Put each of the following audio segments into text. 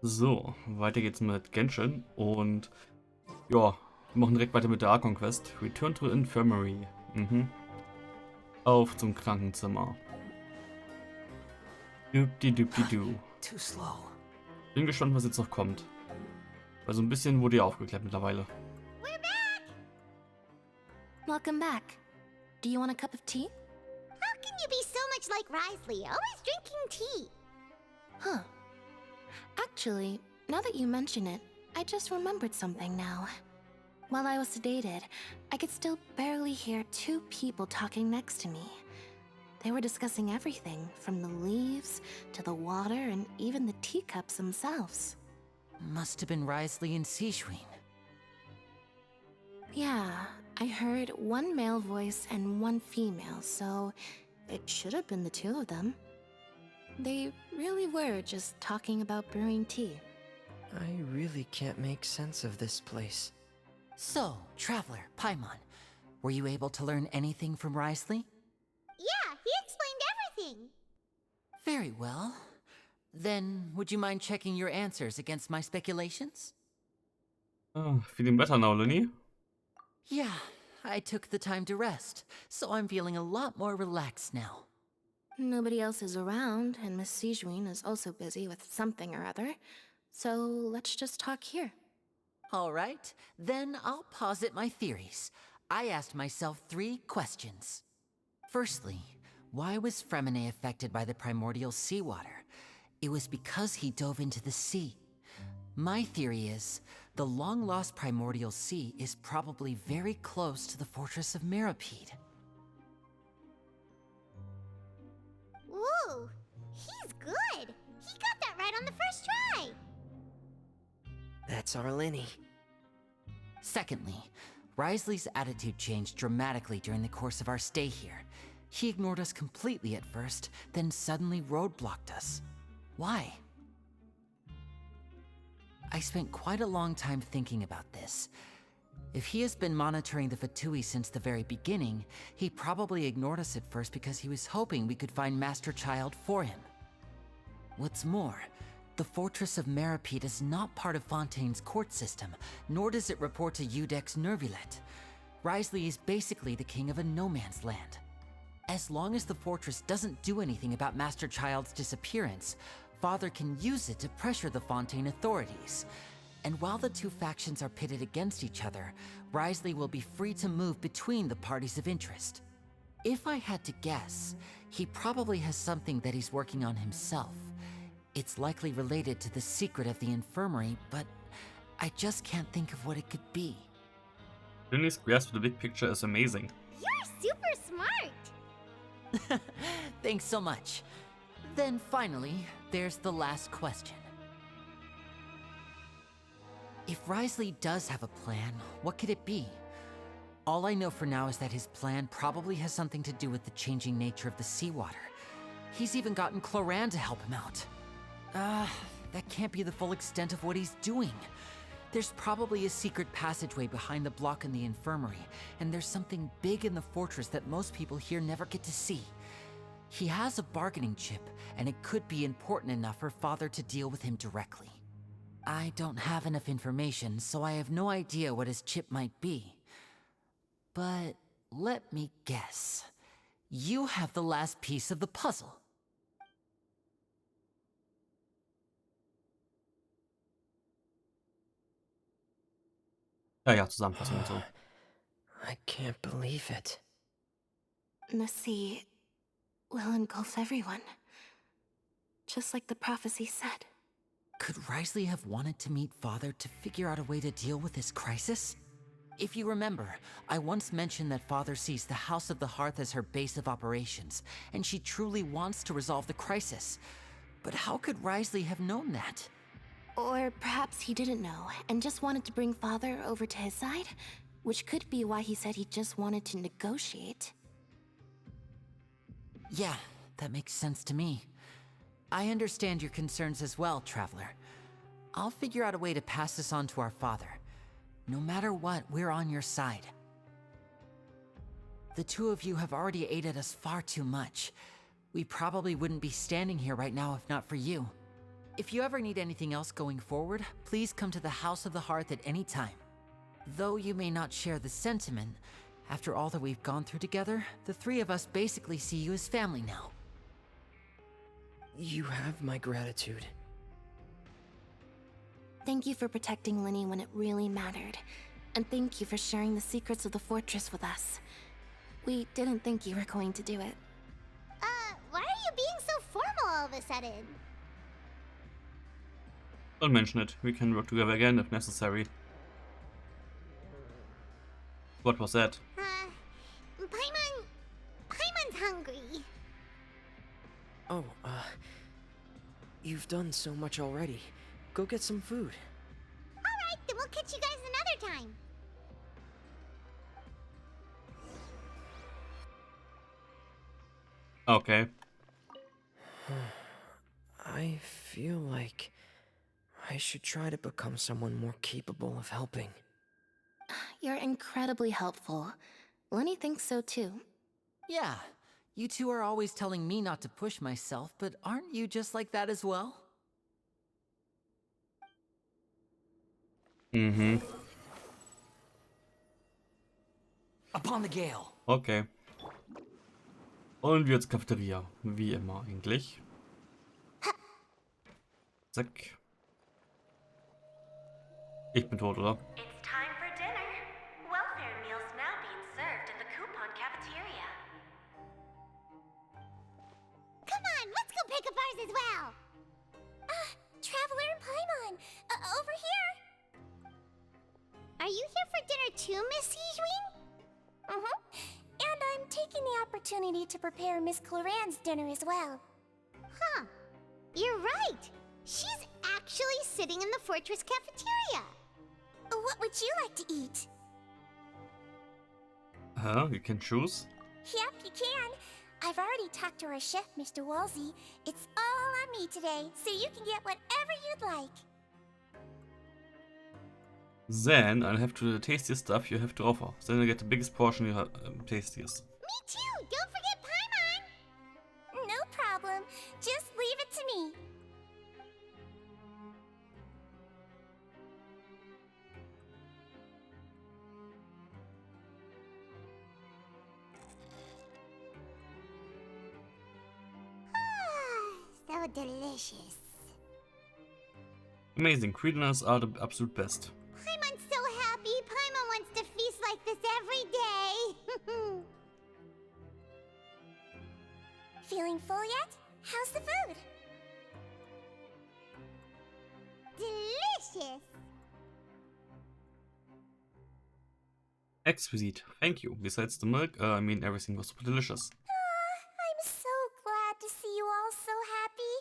So, weiter geht's mit Genshin und ja, wir machen direkt weiter mit der Archon-Quest. Return to Infirmary. Auf zum Krankenzimmer. Dübdi-dübdi-du. Too slow. Bin gespannt, was jetzt noch kommt. Weil so ein bisschen wurde ja aufgeklärt mittlerweile. We're back! Welcome back. Do you want a cup of tea? How can you be so much like Risley, always drinking tea? Huh. Actually, now that you mention it, I just remembered something now. While I was sedated, I could still barely hear two people talking next to me. They were discussing everything, from the leaves to the water and even the teacups themselves. Must have been Risley and Sishween. Yeah, I heard one male voice and one female, so it should have been the two of them. They really were just talking about brewing tea. I really can't make sense of this place. So, Traveler, Paimon, were you able to learn anything from Risley? Yeah, he explained everything. Very well. Then, would you mind checking your answers against my speculations? Ah, feeling better now, Lenny? Yeah, I took the time to rest, so I'm feeling a lot more relaxed now. Nobody else is around, and Miss Sijween is also busy with something or other, so let's just talk here. All right, then I'll posit my theories. I asked myself 3 questions. Firstly, why was Fremine affected by the primordial seawater? It was because he dove into the sea. My theory is, the long-lost primordial sea is probably very close to the fortress of Meropide. Ooh, he's good. He got that right on the first try. That's our Lenny. Secondly, Risley's attitude changed dramatically during the course of our stay here. He ignored us completely at first, then suddenly roadblocked us. Why? I spent quite a long time thinking about this. If he has been monitoring the Fatui since the very beginning, he probably ignored us at first because he was hoping we could find Master Child for him. What's more, the Fortress of Meropide is not part of Fontaine's court system, nor does it report to Udex Nervulet. Risley is basically the king of a no-man's land. As long as the fortress doesn't do anything about Master Child's disappearance, Father can use it to pressure the Fontaine authorities. And while the two factions are pitted against each other, Risley will be free to move between the parties of interest. If I had to guess, he probably has something that he's working on himself. It's likely related to the secret of the infirmary, but I just can't think of what it could be. Lenny's grasp of the big picture is amazing. You're super smart. Thanks so much. Then finally, there's the last question. If Risley does have a plan, what could it be? All I know for now is that his plan probably has something to do with the changing nature of the seawater. He's even gotten Cloran to help him out. That can't be the full extent of what he's doing. There's probably a secret passageway behind the block in the infirmary, and there's something big in the fortress that most people here never get to see. He has a bargaining chip, and it could be important enough for Father to deal with him directly. I don't have enough information, so I have no idea what his chip might be. But let me guess. You have the last piece of the puzzle. Ja, Zusammenfassung und so. I can't believe it. The sea will engulf everyone, just like the prophecy said. Could Risley have wanted to meet Father to figure out a way to deal with this crisis? If you remember, I once mentioned that Father sees the House of the Hearth as her base of operations, and she truly wants to resolve the crisis. But how could Risley have known that? Or perhaps he didn't know, and just wanted to bring Father over to his side? Which could be why he said he just wanted to negotiate. Yeah, that makes sense to me. I understand your concerns as well, Traveler. I'll figure out a way to pass this on to our father. No matter what, we're on your side. The two of you have already aided us far too much. We probably wouldn't be standing here right now if not for you. if you ever need anything else going forward, please come to the House of the Hearth at any time. Though you may not share the sentiment, after all that we've gone through together, the three of us basically see you as family now. You have my gratitude. Thank you for protecting Linny when it really mattered. And thank you for sharing the secrets of the fortress with us. We didn't think you were going to do it. Why are you being so formal all of a sudden? Don't mention it. We can work together again if necessary. What was that? Paimon's hungry. Oh, you've done so much already. Go get some food. Alright, then we'll catch you guys another time. Okay. I feel like I should try to become someone more capable of helping. You're incredibly helpful. Linny thinks so too. Yeah, you two are always telling me not to push myself, but aren't you just like that as well? Mhm. Upon the gale. Okay. Und wir zur Cafeteria. Wie immer eigentlich. Zack. Ich bin tot, oder? It's time for dinner. Welfare meals now being served in the coupon cafeteria. Come on, let's go pick up ours as well. Traveler and Paimon, over here. Are you here for dinner too, Miss Sijwin? And I'm taking the opportunity to prepare Miss Cloran's dinner as well. Huh. You're right. She's actually sitting in the fortress cafeteria. What would you like to eat? You can choose. Yep, you can. I've already talked to our chef, Mr. Wolsey. It's all on me today, so you can get whatever you'd like. Then I'll have to the tastiest stuff you have to offer. Then I get the biggest portion you have tastiest. Me too. Don't forget Paimon. No problem. Just leave it to me. So delicious. Amazing. Creedners are the absolute best. Paimon's so happy. Paimon wants to feast like this every day. Feeling full yet? How's the food? Delicious. Exquisite. Thank you. Besides the milk, I mean everything was super delicious. I'm so glad to see you all so happy.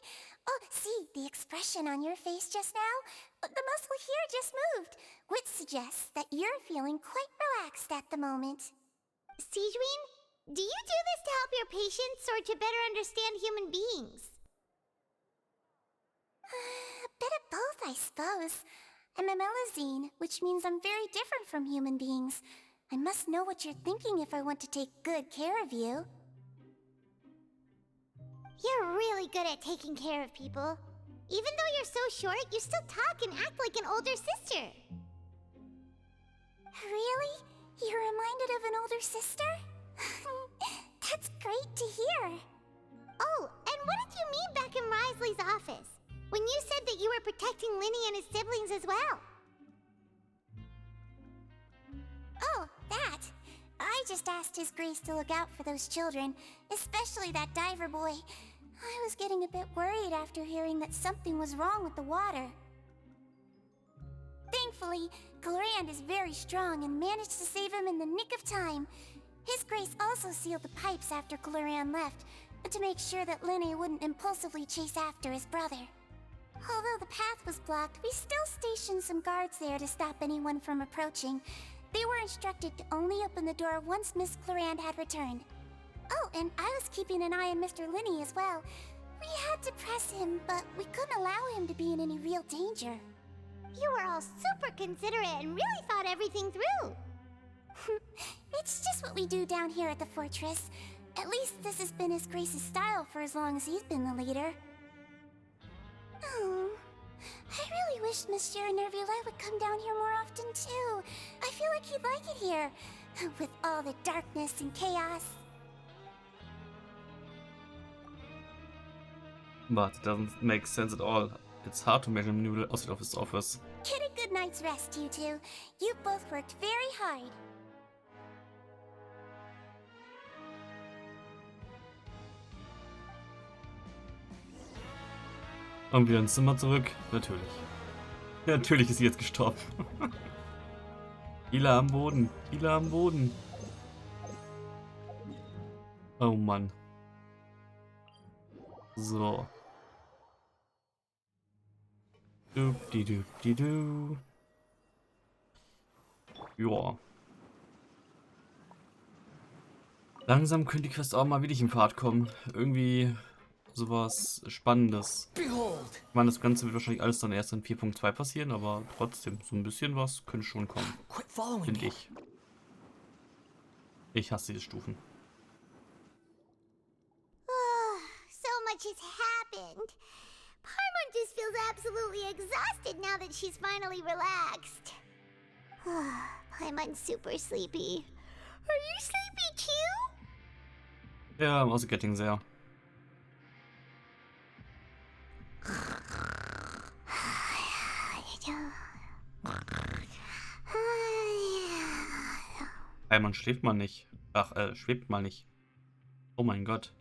Oh, see, the expression on your face just now? The muscle here just moved, which suggests that you're feeling quite relaxed at the moment. Sijwin, do you do this to help your patients or to better understand human beings? A bit of both, I suppose. I'm a Melazine, which means I'm very different from human beings. I must know what you're thinking if I want to take good care of you. You're really good at taking care of people. Even though you're so short, you still talk and act like an older sister. Really? You're reminded of an older sister? That's great to hear. Oh, and what did you mean back in Risley's office? When you said that you were protecting Linny and his siblings as well? Oh, that. I just asked His Grace to look out for those children, especially that diver boy. I was getting a bit worried after hearing that something was wrong with the water. Thankfully, Clorand is very strong and managed to save him in the nick of time. His Grace also sealed the pipes after Clorand left, to make sure that Linny wouldn't impulsively chase after his brother. Although the path was blocked, we still stationed some guards there to stop anyone from approaching. They were instructed to only open the door once Miss Clorand had returned. Oh, and I was keeping an eye on Mr. Linny as well. We had to press him, but we couldn't allow him to be in any real danger. You were all super considerate and really thought everything through. It's just what we do down here at the fortress. At least this has been His Grace's style for as long as he's been the leader. Oh, I really wish Monsieur Nervula would come down here more often too. I feel like he'd like it here, with all the darkness and chaos. But it doesn't make sense at all. It's hard to imagine Noodle outside of his office. Get a good night's rest, you two. You both worked very hard. Und wieder ins Zimmer zurück. Natürlich. Natürlich ist sie jetzt gestorben. Ila am Boden. Ila am Boden. Oh Mann. So. Du. Joa. Langsam könnte die Quest auch mal wieder in Fahrt kommen. Irgendwie sowas Spannendes. Ich meine, das Ganze wird wahrscheinlich alles dann erst in 4.2 passieren, aber trotzdem, so ein bisschen was könnte schon kommen. Finde ich. Ich hasse diese Stufen. So much has happened. Paimon just feels absolutely exhausted now that she's finally relaxed. Paimon's super sleepy. Are you sleepy too? Ja, I'm also getting there. Paimon schläft mal nicht. Ach, schwebt mal nicht. Oh mein Gott.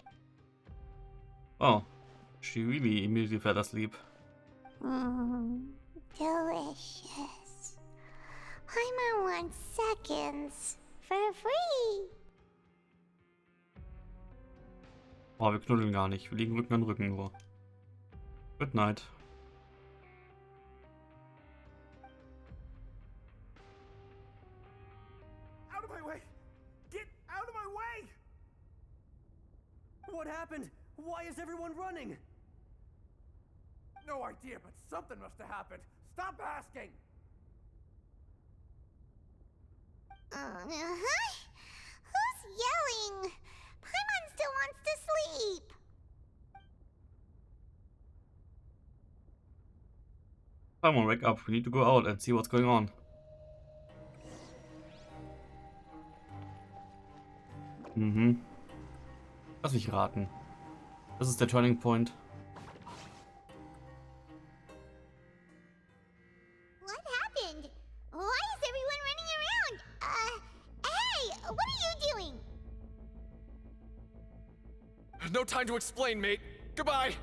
Oh. She really immediately fell asleep. Delicious. Paimon wants seconds for free. Oh, wir knuddeln gar nicht. Wir liegen Rücken an Rücken nur. Good night. Out of my way! Get out of my way! What happened? Why is everyone running? No idea, but something must have happened. Stop asking! Who's yelling? Paimon still wants to sleep. Paimon, wake up. We need to go out and see what's going on. Lass mich raten. Das ist der Turning Point. What happened? Why is everyone running around? Hey, what are you doing? No time to explain, mate. Goodbye!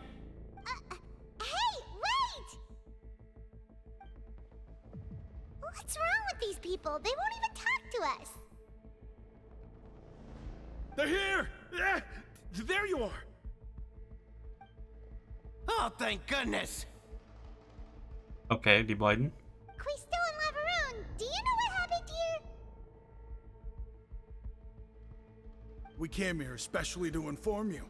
Hey, wait! What's wrong with these people? They won't even talk to us. They're here! Yeah! There you are! Oh, thank goodness! Okay, die beiden. Quisto and Lavaroon, do you know what happened here? We came here especially to inform you.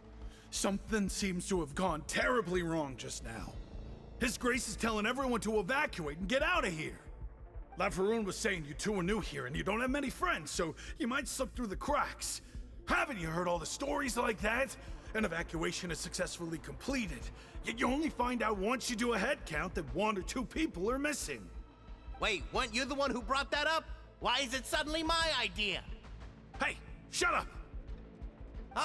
Something seems to have gone terribly wrong just now. His Grace is telling everyone to evacuate and get out of here. Lavaroon was saying you two are new here and you don't have many friends, so you might slip through the cracks. Haven't you heard all the stories like that? An evacuation is successfully completed, yet you only find out once you do a head count that 1 or 2 people are missing. Wait, weren't you the one who brought that up? Why is it suddenly my idea? Hey, shut up!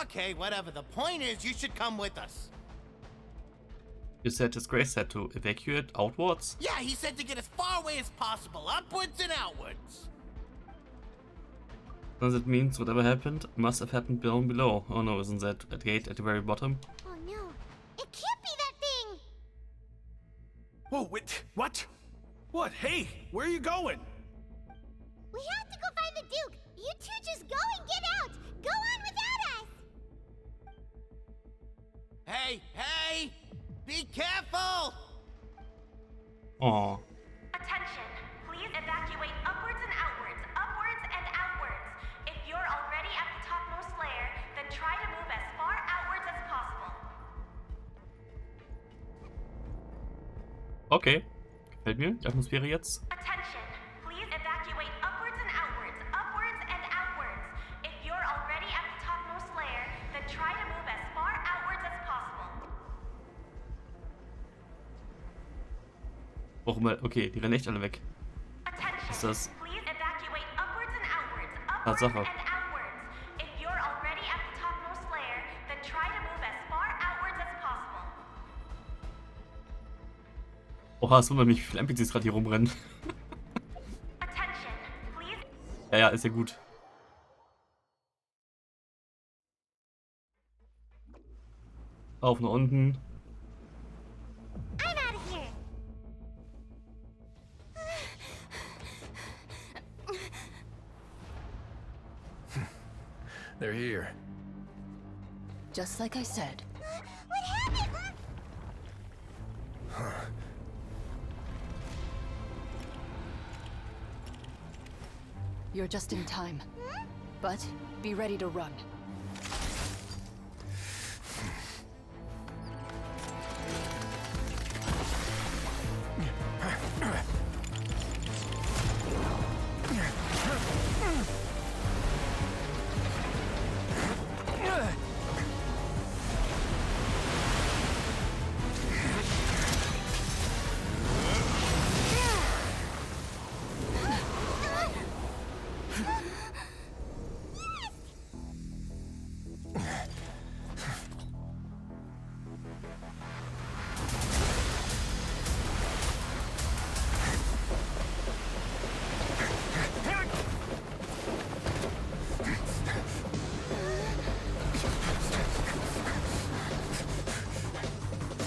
Okay, whatever. The point is, you should come with us. You said His Grace had to evacuate outwards? Yeah, he said to get as far away as possible, upwards and outwards. Then that means whatever happened must have happened down below. Oh no, isn't that a gate at the very bottom? Oh no, it can't be that thing! Whoa, wait, what? What? Hey, where are you going? We have to go find the Duke! You two just go and get out! Go on without us! Hey, hey! Be careful! Oh. Attention, please evacuate upwards and outwards, upwards and outwards. If you're already at the topmost layer, then try to move as far outwards as possible. Okay. Gefällt mir die Atmosphäre jetzt. Attention, please evacuate upwards and outwards, upwards and outwards. If you're already at the topmost layer, then try to move as far outwards as possible. Warum mal? Okay, die rennen echt alle weg. Attention. Ist das Please evacuate upwards and outwards. Upwards Tatsache? and outwards. If you're already at the topmost layer, then try to move as far outwards as possible. Oha, es wundert mich, wie viele NPCs gerade hier rumrennen. Attention. Please. Ja, ist ja gut. Auf nach unten. I'm out of here. They're here. Just like I said. What happened? You're just in time. But be ready to run.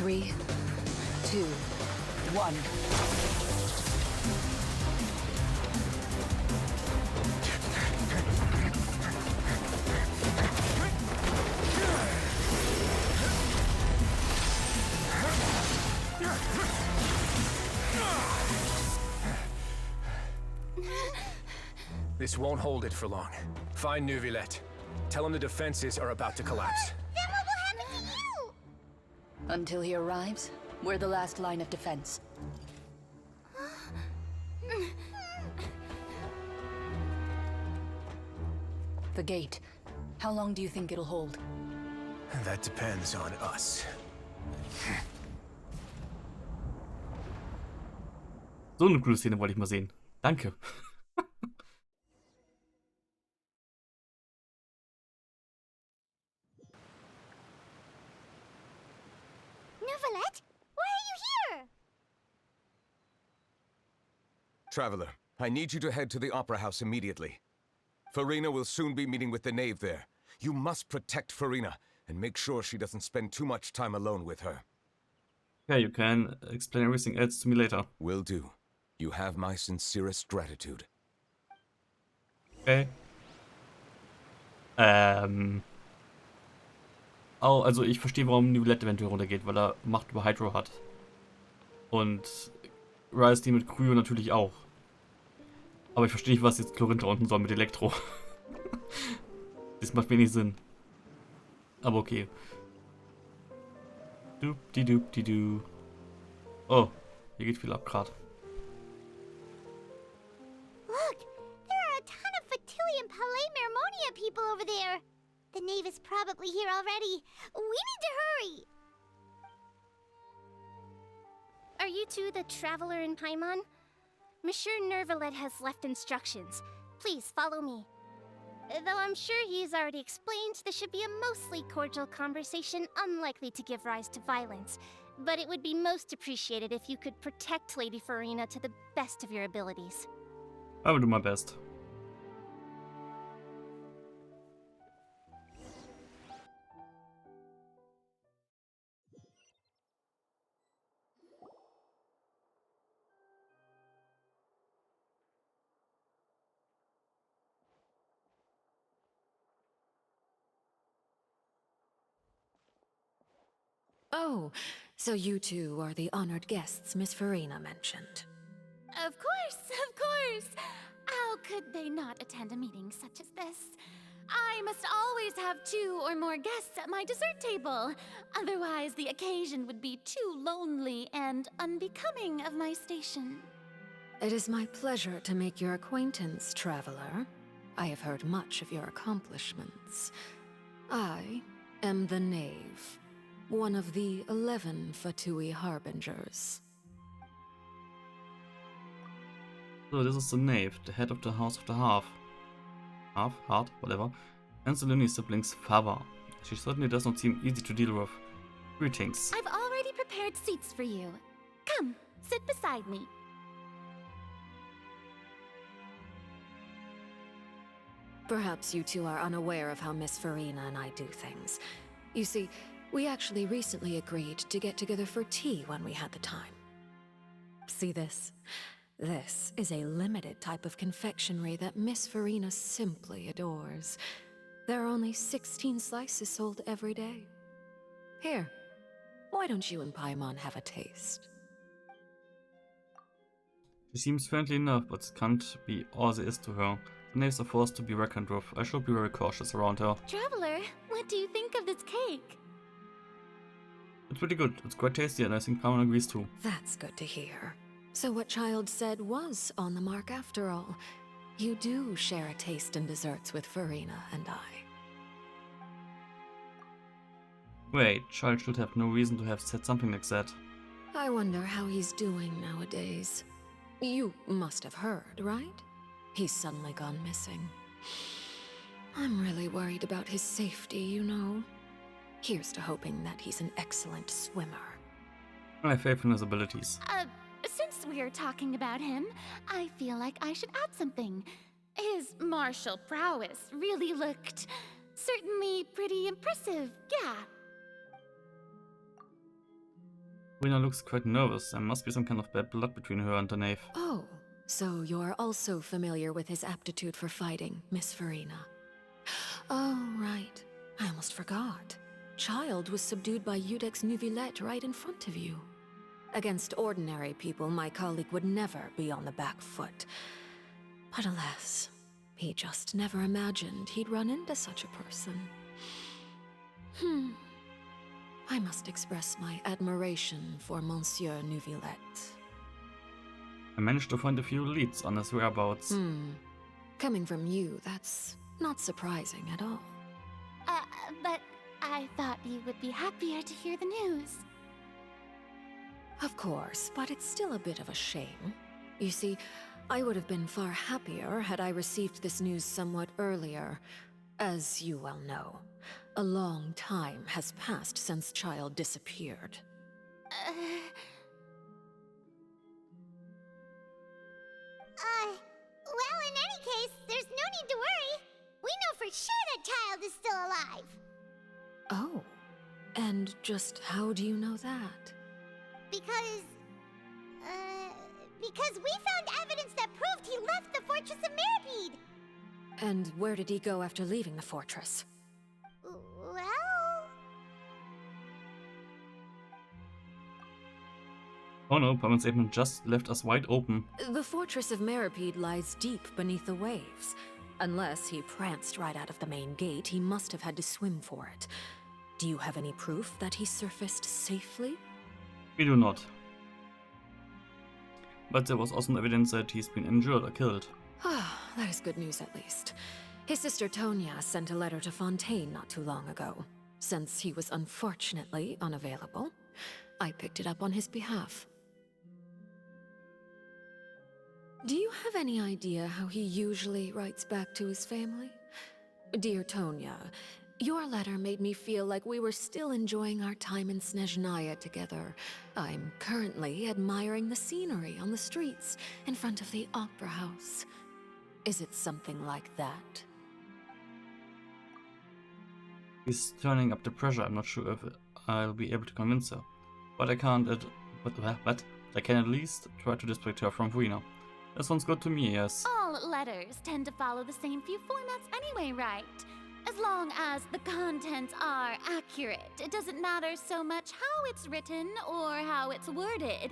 Three, two, one. This won't hold it for long. Find Neuvillette. Tell him the defenses are about to collapse. Then what will happen to you? Until he arrives, we're the last line of defense. The gate. How long do you think it'll hold? That depends on us. So eine coole Szene wollte ich mal sehen. Danke. Neuvillette? Why are you here? Traveler, I need you to head to the Opera House immediately. Farina will soon be meeting with the knave there. You must protect Farina and make sure she doesn't spend too much time alone with her. Okay, you can explain everything else to me later. Will do. You have my sincerest gratitude. Okay. Oh, also ich verstehe, warum Neuvillette eventuell runtergeht, weil er Macht über Hydro hat. Und Rise die mit Kryo natürlich auch. Aber ich verstehe nicht, was jetzt Chlorintha unten soll mit Elektro. Das macht wenig Sinn. Aber okay. Dupdi-dupdi-du. Oh, hier geht viel ab gerade. Look, there are a ton of Fatui and Palais Mermonia people over there. The knave is probably here already. We need to hurry. Are you two the traveler in Paimon? Monsieur Neuvillette has left instructions. Please follow me. Though I'm sure he's already explained, this should be a mostly cordial conversation, unlikely to give rise to violence. But it would be most appreciated if you could protect Lady Farina to the best of your abilities. I will do my best. Oh, so you two are the honored guests Miss Farina mentioned. Of course! How could they not attend a meeting such as this? I must always have 2 or more guests at my dessert table. Otherwise, the occasion would be too lonely and unbecoming of my station. It is my pleasure to make your acquaintance, traveler. I have heard much of your accomplishments. I am the Knave, one of the 11 Fatui Harbingers. So this is the knave, the head of the house of the heart, whatever, and the Lily siblings' father. She certainly does not seem easy to deal with. Greetings. I've already prepared seats for you. Come, sit beside me. Perhaps you two are unaware of how Miss Farina and I do things. You see, we actually recently agreed to get together for tea when we had the time. See this? This is a limited type of confectionery that Miss Farina simply adores. There are only 16 slices sold every day. Here, why don't you and Paimon have a taste? She seems friendly enough, but it can't be all there is to her. The knaves are forced to be reckoned with. I should be very cautious around her. Traveler, what do you think of this cake? It's pretty good. It's quite tasty, and I think Paimon agrees too. That's good to hear. So what Child said was on the mark after all. You do share a taste in desserts with Farina and I. Wait, Child should have no reason to have said something like that. I wonder how he's doing nowadays. You must have heard, right? He's suddenly gone missing. I'm really worried about his safety, you know. Here's to hoping that he's an excellent swimmer. I have faith in his abilities. Since we're talking about him, I feel like I should add something. His martial prowess really looked certainly pretty impressive, yeah. Rina looks quite nervous. There must be some kind of bad blood between her and the knave. Oh, so you're also familiar with his aptitude for fighting, Miss Farina. Oh, right. I almost forgot. Child was subdued by Udex Nuvillette right in front of you. Against ordinary people, my colleague would never be on the back foot. But alas, he just never imagined he'd run into such a person. I must express my admiration for Monsieur Nuvillette. I managed to find a few leads on his whereabouts. Coming from you, that's not surprising at all. But I thought you would be happier to hear the news. Of course, but it's still a bit of a shame. You see, I would have been far happier had I received this news somewhat earlier. As you well know, a long time has passed since Child disappeared. Well, in any case, there's no need to worry. We know for sure that Child is still alive. Oh, and just how do you know that? Because we found evidence that proved he left the Fortress of Mirabede. And where did he go after leaving the fortress? Well... Oh no, Paimon's statement just left us wide open. The Fortress of Mirabede lies deep beneath the waves. Unless he pranced right out of the main gate, he must have had to swim for it. Do you have any proof that he surfaced safely? We do not. But there was also evidence that he's been injured or killed. Ah, that is good news at least. His sister Tonya sent a letter to Fontaine not too long ago. Since he was unfortunately unavailable, I picked it up on his behalf. Do you have any idea how he usually writes back to his family? Dear Tonya, your letter made me feel like we were still enjoying our time in Snezhnaya together. I'm currently admiring the scenery on the streets in front of the opera house. Is it something like that? He's turning up the pressure. I'm not sure if I'll be able to convince her. But I can't but I can at least try to distract her from Farina. That sounds good to me, yes. All letters tend to follow the same few formats anyway, right? As long as the contents are accurate, it doesn't matter so much how it's written or how it's worded.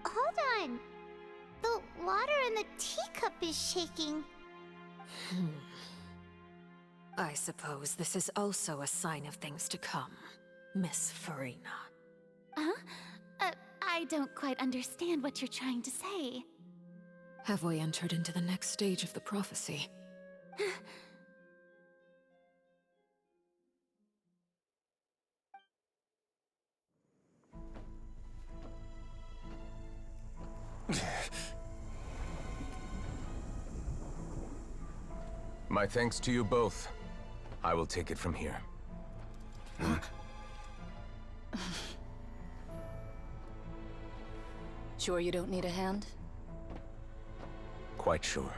Hold on. The water in the teacup is shaking. I suppose this is also a sign of things to come, Miss Farina. I don't quite understand what you're trying to say. Have we entered into the next stage of the prophecy? My thanks to you both. I will take it from here. Sure you don't need a hand? Quite sure.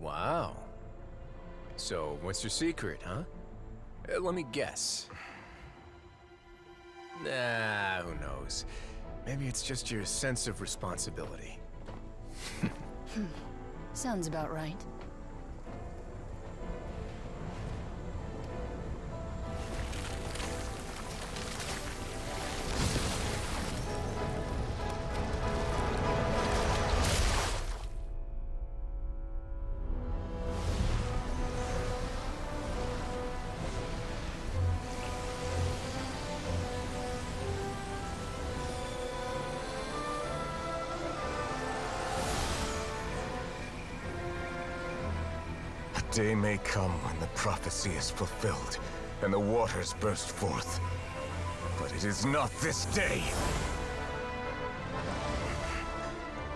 Wow. So, what's your secret, huh? Let me guess. Nah, who knows? Maybe it's just your sense of responsibility. Sounds about right. A day may come when the prophecy is fulfilled, and the waters burst forth. But it is not this day!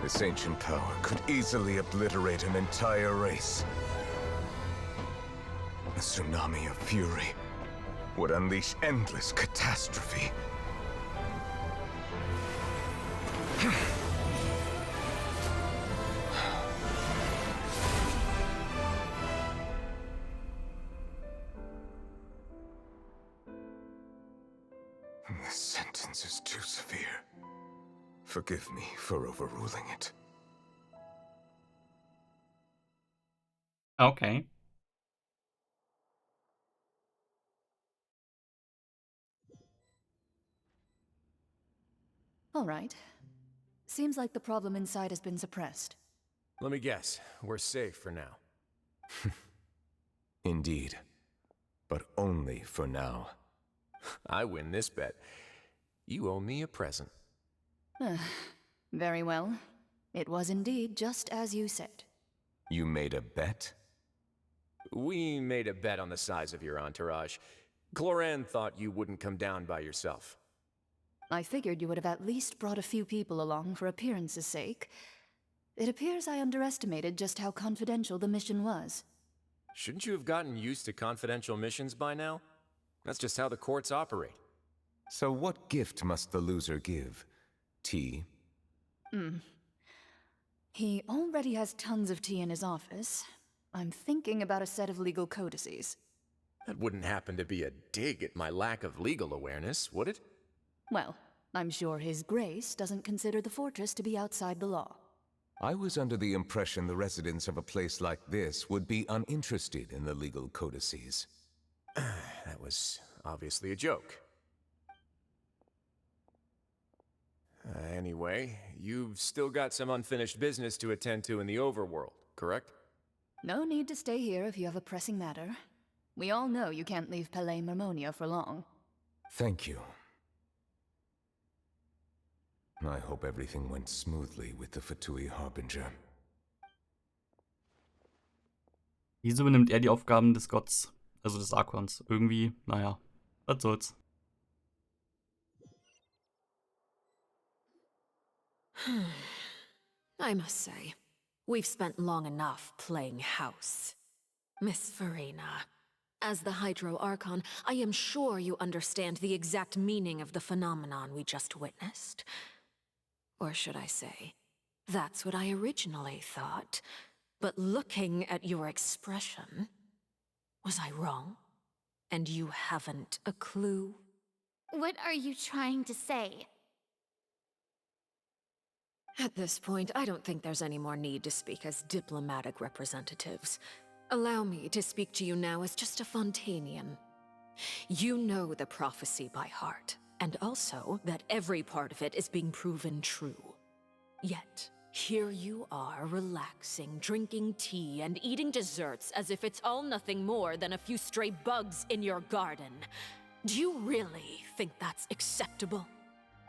This ancient power could easily obliterate an entire race. A tsunami of fury would unleash endless catastrophe. This sentence is too severe. Forgive me for overruling it. Okay. All right. Seems like the problem inside has been suppressed. Let me guess, we're safe for now. Indeed. But only for now. I win this bet. You owe me a present. Very well. It was indeed just as you said. You made a bet? We made a bet on the size of your entourage. Cloran thought you wouldn't come down by yourself. I figured you would have at least brought a few people along for appearance's sake. It appears I underestimated just how confidential the mission was. Shouldn't you have gotten used to confidential missions by now? That's just how the courts operate. So what gift must the loser give? Tea? He already has tons of tea in his office. I'm thinking about a set of legal codices. That wouldn't happen to be a dig at my lack of legal awareness, would it? Well, I'm sure His Grace doesn't consider the fortress to be outside the law. I was under the impression the residents of a place like this would be uninterested in the legal codices. That was obviously a joke. Anyway, you've still got some unfinished business to attend to in the overworld, correct? No need to stay here if you have a pressing matter. We all know you can't leave Palais Marmonia for long. Thank you. I hope everything went smoothly with the Fatui Harbinger. Wieso übernimmt er die Aufgaben des Gotts, also des Archons? Irgendwie, naja, was soll's. I must say, we've spent long enough playing house. Miss Farina, as the Hydro Archon, I am sure you understand the exact meaning of the phenomenon we just witnessed. Or should I say, that's what I originally thought. But looking at your expression, was I wrong? And you haven't a clue? What are you trying to say? At this point, I don't think there's any more need to speak as diplomatic representatives. Allow me to speak to you now as just a Fontanian. You know the prophecy by heart, and also that every part of it is being proven true. Yet, here you are relaxing, drinking tea, and eating desserts as if it's all nothing more than a few stray bugs in your garden. Do you really think that's acceptable?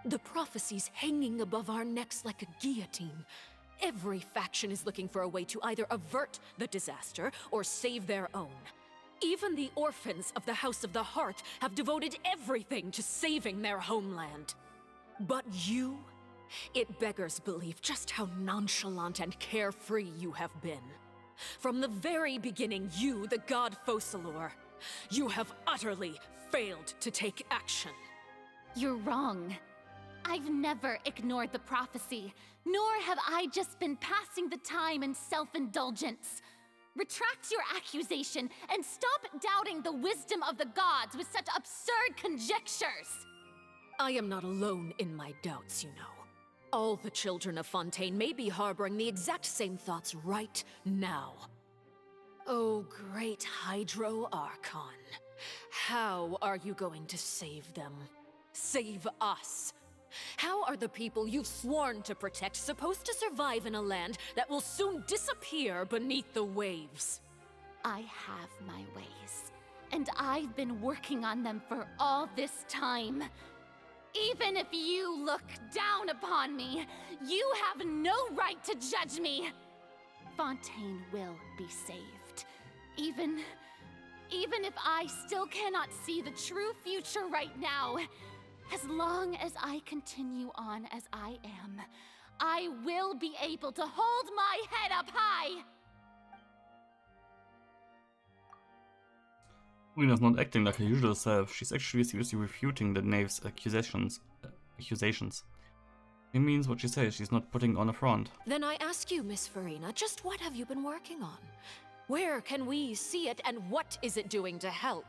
The prophecy's hanging above our necks like a guillotine. Every faction is looking for a way to either avert the disaster or save their own. Even the orphans of the House of the Hearth have devoted everything to saving their homeland. But you? It beggars belief just how nonchalant and carefree you have been. From the very beginning, you, the god Focalor, you have utterly failed to take action. You're wrong. I've never ignored the prophecy, nor have I just been passing the time in self-indulgence. Retract your accusation and stop doubting the wisdom of the gods with such absurd conjectures! I am not alone in my doubts, you know. All the children of Fontaine may be harboring the exact same thoughts right now. Oh, great Hydro Archon. How are you going to save them? Save us? How are the people you've sworn to protect supposed to survive in a land that will soon disappear beneath the waves? I have my ways, and I've been working on them for all this time. Even if you look down upon me, you have no right to judge me. Fontaine will be saved. Even if I still cannot see the true future right now, as long as I continue on as I am, I will be able to hold my head up high! Farina's not acting like her usual self. She's actually seriously refuting the knave's accusations. It means what she says. She's not putting on a front. Then I ask you, Miss Farina, just what have you been working on? Where can we see it, and what is it doing to help?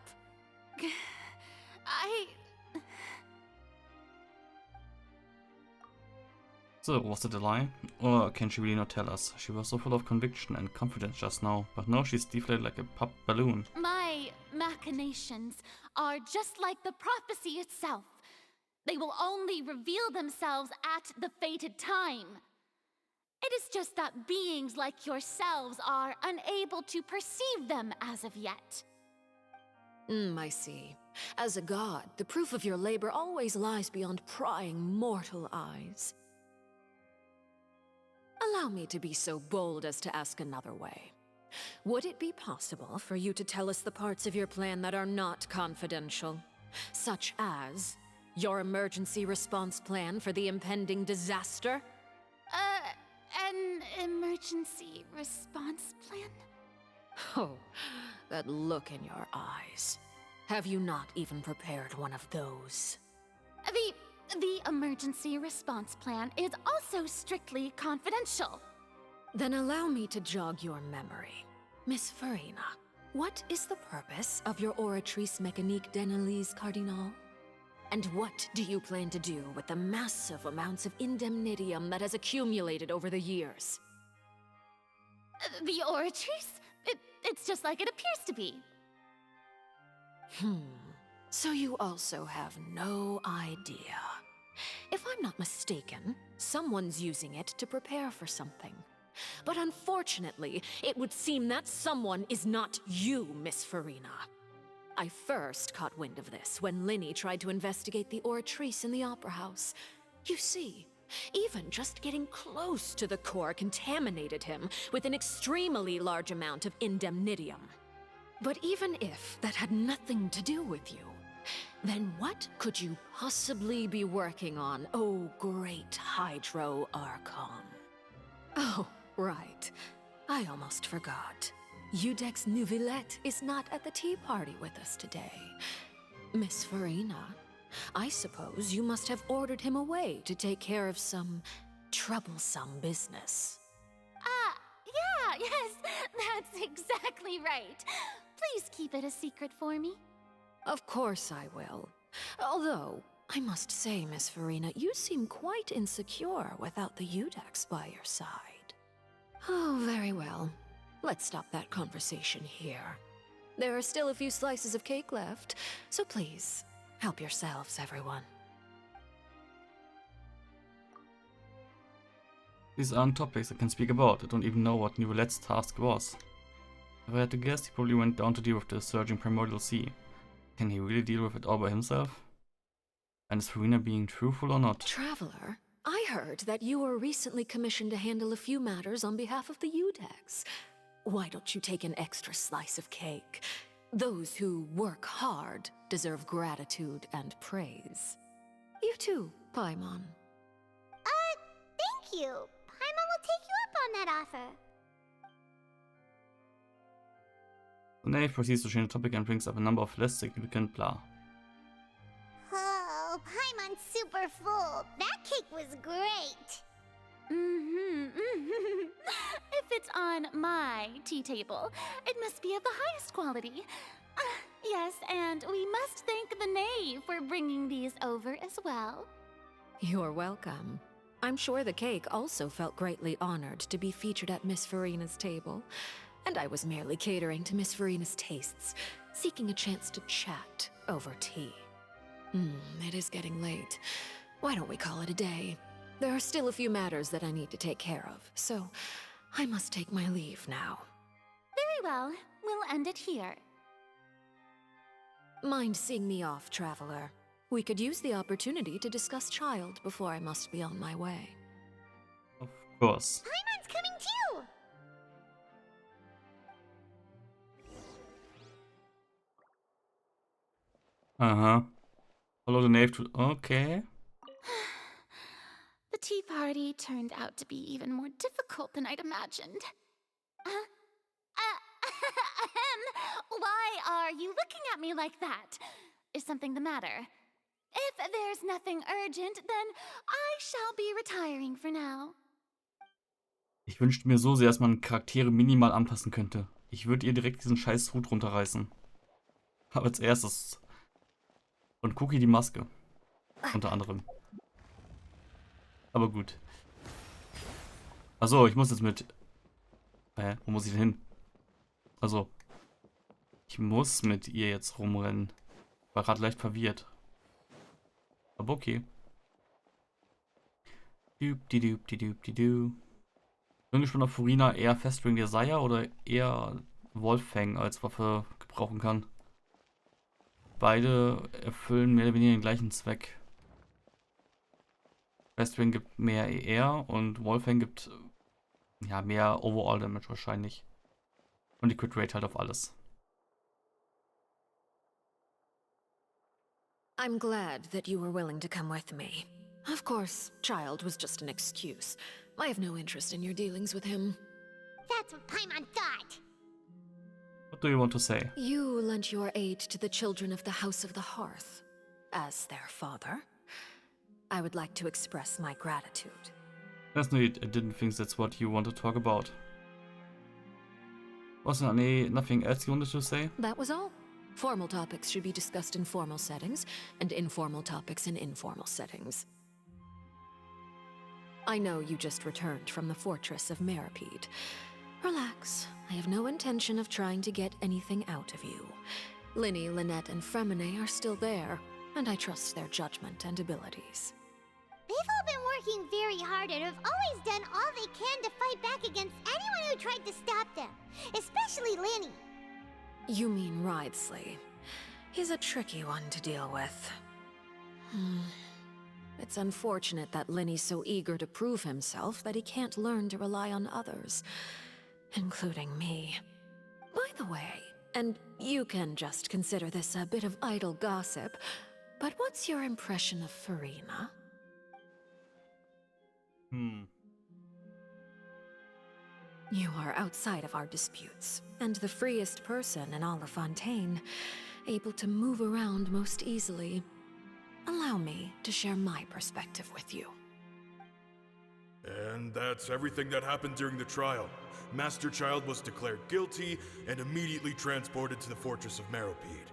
So, was it a lie? Or can she really not tell us? She was so full of conviction and confidence just now, but now she's deflated like a pop balloon. My machinations are just like the prophecy itself. They will only reveal themselves at the fated time. It is just that beings like yourselves are unable to perceive them as of yet. I see. As a god, the proof of your labor always lies beyond prying mortal eyes. Allow me to be so bold as to ask another way. Would it be possible for you to tell us the parts of your plan that are not confidential? Such as your emergency response plan for the impending disaster? An emergency response plan? Oh, that look in your eyes. Have you not even prepared one of those? The emergency response plan is also strictly confidential. Then allow me to jog your memory. Miss Farina, what is the purpose of your Oratrice Mécanique d'Analyse Cardinal? And what do you plan to do with the massive amounts of indemnitium that has accumulated over the years? The Oratrice? It's just like it appears to be. So you also have no idea. If I'm not mistaken, someone's using it to prepare for something. But unfortunately, it would seem that someone is not you, Miss Farina. I first caught wind of this when Linny tried to investigate the Oratrice in the Opera House. You see, even just getting close to the core contaminated him with an extremely large amount of indemnitium. But even if that had nothing to do with you, then what could you possibly be working on, oh great Hydro Archon? Oh, right. I almost forgot. Udex Nouvillette is not at the tea party with us today. Miss Farina, I suppose you must have ordered him away to take care of some troublesome business. Yes, that's exactly right. Please keep it a secret for me. Of course I will. Although, I must say, Miss Farina, you seem quite insecure without the Udex by your side. Oh, very well. Let's stop that conversation here. There are still a few slices of cake left, so please, help yourselves, everyone. These aren't topics I can speak about. I don't even know what Nouvellette's task was. If I had to guess, he probably went down to deal with the surging primordial sea. Can he really deal with it all by himself? And is Farina being truthful or not? Traveler, I heard that you were recently commissioned to handle a few matters on behalf of the Udex. Why don't you take an extra slice of cake? Those who work hard deserve gratitude and praise. You too, Paimon. Thank you. Paimon will take you up on that offer. Knave proceeds to change the topic and brings up a number of less significant blah. Oh, Paimon's super full. That cake was great. If it's on my tea table, it must be of the highest quality. Yes, and we must thank the knave for bringing these over as well. You're welcome. I'm sure the cake also felt greatly honored to be featured at Miss Farina's table, and I was merely catering to Miss Farina's tastes, seeking a chance to chat over tea. It is getting late. Why don't we call it a day? There are still a few matters that I need to take care of, so I must take my leave now. Very well. We'll end it here. Mind seeing me off, traveler? We could use the opportunity to discuss Child before I must be on my way. Of course. Paimon's coming too. Follow the knave to... Okay. The tea party turned out to be even more difficult than I'd imagined. Why are you looking at me like that? Is something the matter? If there's nothing urgent, then I shall be retiring for now. Ich wünschte mir so sehr, dass man Charaktere minimal anpassen könnte. Ich würde ihr direkt diesen scheiß Hut runterreißen. Aber als erstes. Und Cookie die Maske. Unter anderem. Aber gut. Achso, ich muss jetzt mit... wo muss ich denn hin? Also. Ich muss mit ihr jetzt rumrennen. War gerade leicht verwirrt. Aber okay. Bin gespannt, ob Furina eher Festring Desire oder eher Wolffang als Waffe gebrauchen kann. Beide erfüllen mehr oder weniger den gleichen Zweck. Festring gibt mehr ER und Wolffang gibt ja mehr Overall Damage wahrscheinlich. Und die Crit Rate halt auf alles. I'm glad that you were willing to come with me. Of course, Child was just an excuse. I have no interest in your dealings with him. That's what Paimon thought. What do you want to say? You lent your aid to the children of the House of the Hearth. As their father, I would like to express my gratitude. That's no, I didn't think that's what you want to talk about. Was there nothing else you wanted to say? That was all. Formal topics should be discussed in formal settings, and informal topics in informal settings. I know you just returned from the fortress of Meripede. Relax. I have no intention of trying to get anything out of you. Linny, Lynette, and Fremine are still there, and I trust their judgment and abilities. They've all been working very hard and have always done all they can to fight back against anyone who tried to stop them, especially Linny. You mean Wriothesley. He's a tricky one to deal with. It's unfortunate that Linny's so eager to prove himself that he can't learn to rely on others, including me. By the way, and you can just consider this a bit of idle gossip, but what's your impression of Furina? You are outside of our disputes, and the freest person in all of Fontaine, able to move around most easily. Allow me to share my perspective with you. And that's everything that happened during the trial. Master Child was declared guilty and immediately transported to the Fortress of Meripede.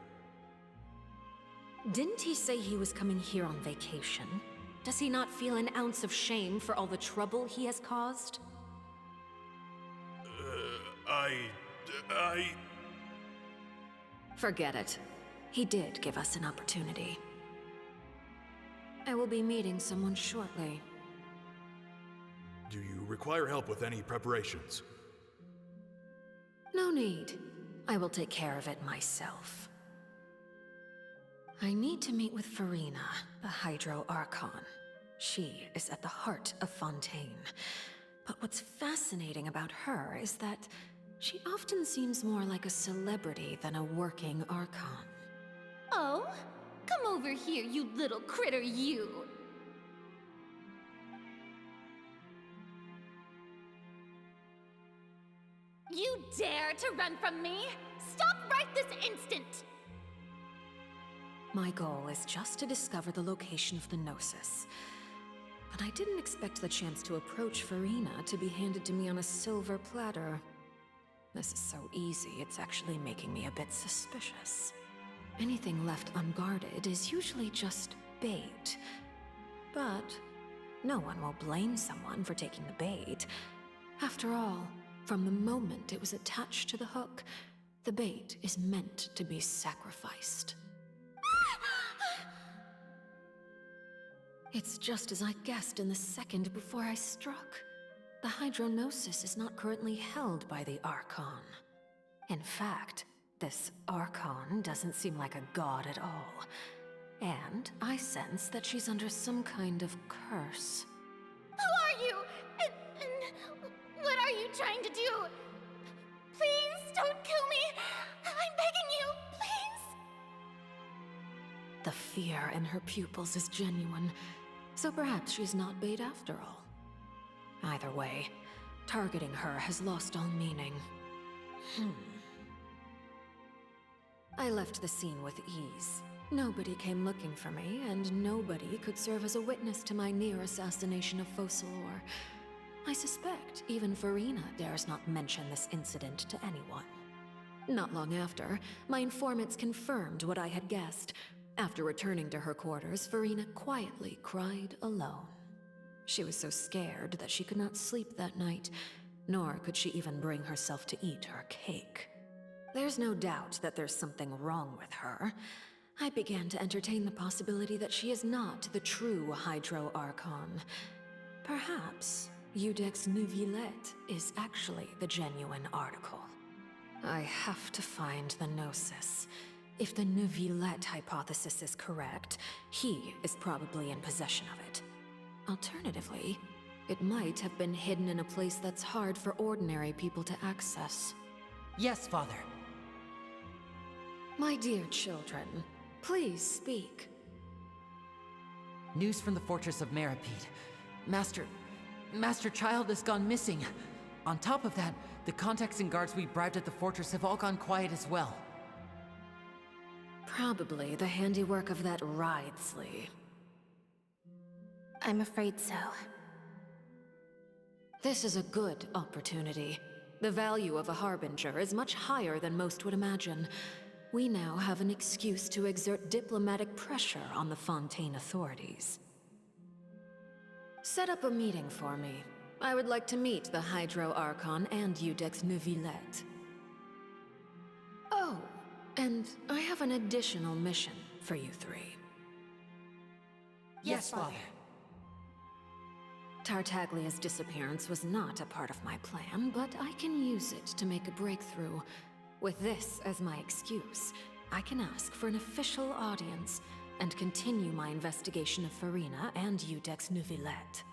Didn't he say he was coming here on vacation? Does he not feel an ounce of shame for all the trouble he has caused? Forget it. He did give us an opportunity. I will be meeting someone shortly. Do you require help with any preparations? No need. I will take care of it myself. I need to meet with Furina, the Hydro Archon. She is at the heart of Fontaine. But what's fascinating about her is that she often seems more like a celebrity than a working Archon. Oh? Come over here, you little critter, you! You dare to run from me? Stop right this instant! My goal is just to discover the location of the Gnosis. But I didn't expect the chance to approach Farina to be handed to me on a silver platter. This is so easy, it's actually making me a bit suspicious. Anything left unguarded is usually just bait. But no one will blame someone for taking the bait. After all, from the moment it was attached to the hook, the bait is meant to be sacrificed. It's just as I guessed in the second before I struck. The Hydronosis is not currently held by the Archon. In fact, this Archon doesn't seem like a god at all. And I sense that she's under some kind of curse. Who are you? And what are you trying to do? Please don't kill me! I'm begging you, please! The fear in her pupils is genuine, so perhaps she's not bait after all. Either way, targeting her has lost all meaning. I left the scene with ease. Nobody came looking for me, and nobody could serve as a witness to my near assassination of Focalor. I suspect even Farina dares not mention this incident to anyone. Not long after, my informants confirmed what I had guessed. After returning to her quarters, Farina quietly cried alone. She was so scared that she could not sleep that night, nor could she even bring herself to eat her cake. There's no doubt that there's something wrong with her. I began to entertain the possibility that she is not the true Hydro Archon. Perhaps Iudex Neuvillette is actually the genuine article. I have to find the Gnosis. If the Neuvillette hypothesis is correct, he is probably in possession of it. Alternatively, it might have been hidden in a place that's hard for ordinary people to access. Yes, Father. My dear children, please speak. News from the fortress of Meripede. Master Child has gone missing. On top of that, the contacts and guards we bribed at the fortress have all gone quiet as well. Probably the handiwork of that Wriothesley. I'm afraid so. This is a good opportunity. The value of a Harbinger is much higher than most would imagine. We now have an excuse to exert diplomatic pressure on the Fontaine authorities. Set up a meeting for me. I would like to meet the Hydro Archon and Iudex Neuvillette. Oh, and I have an additional mission for you three. Yes, Father. Tartaglia's disappearance was not a part of my plan, but I can use it to make a breakthrough. With this as my excuse, I can ask for an official audience and continue my investigation of Farina and Iudex Neuvillette.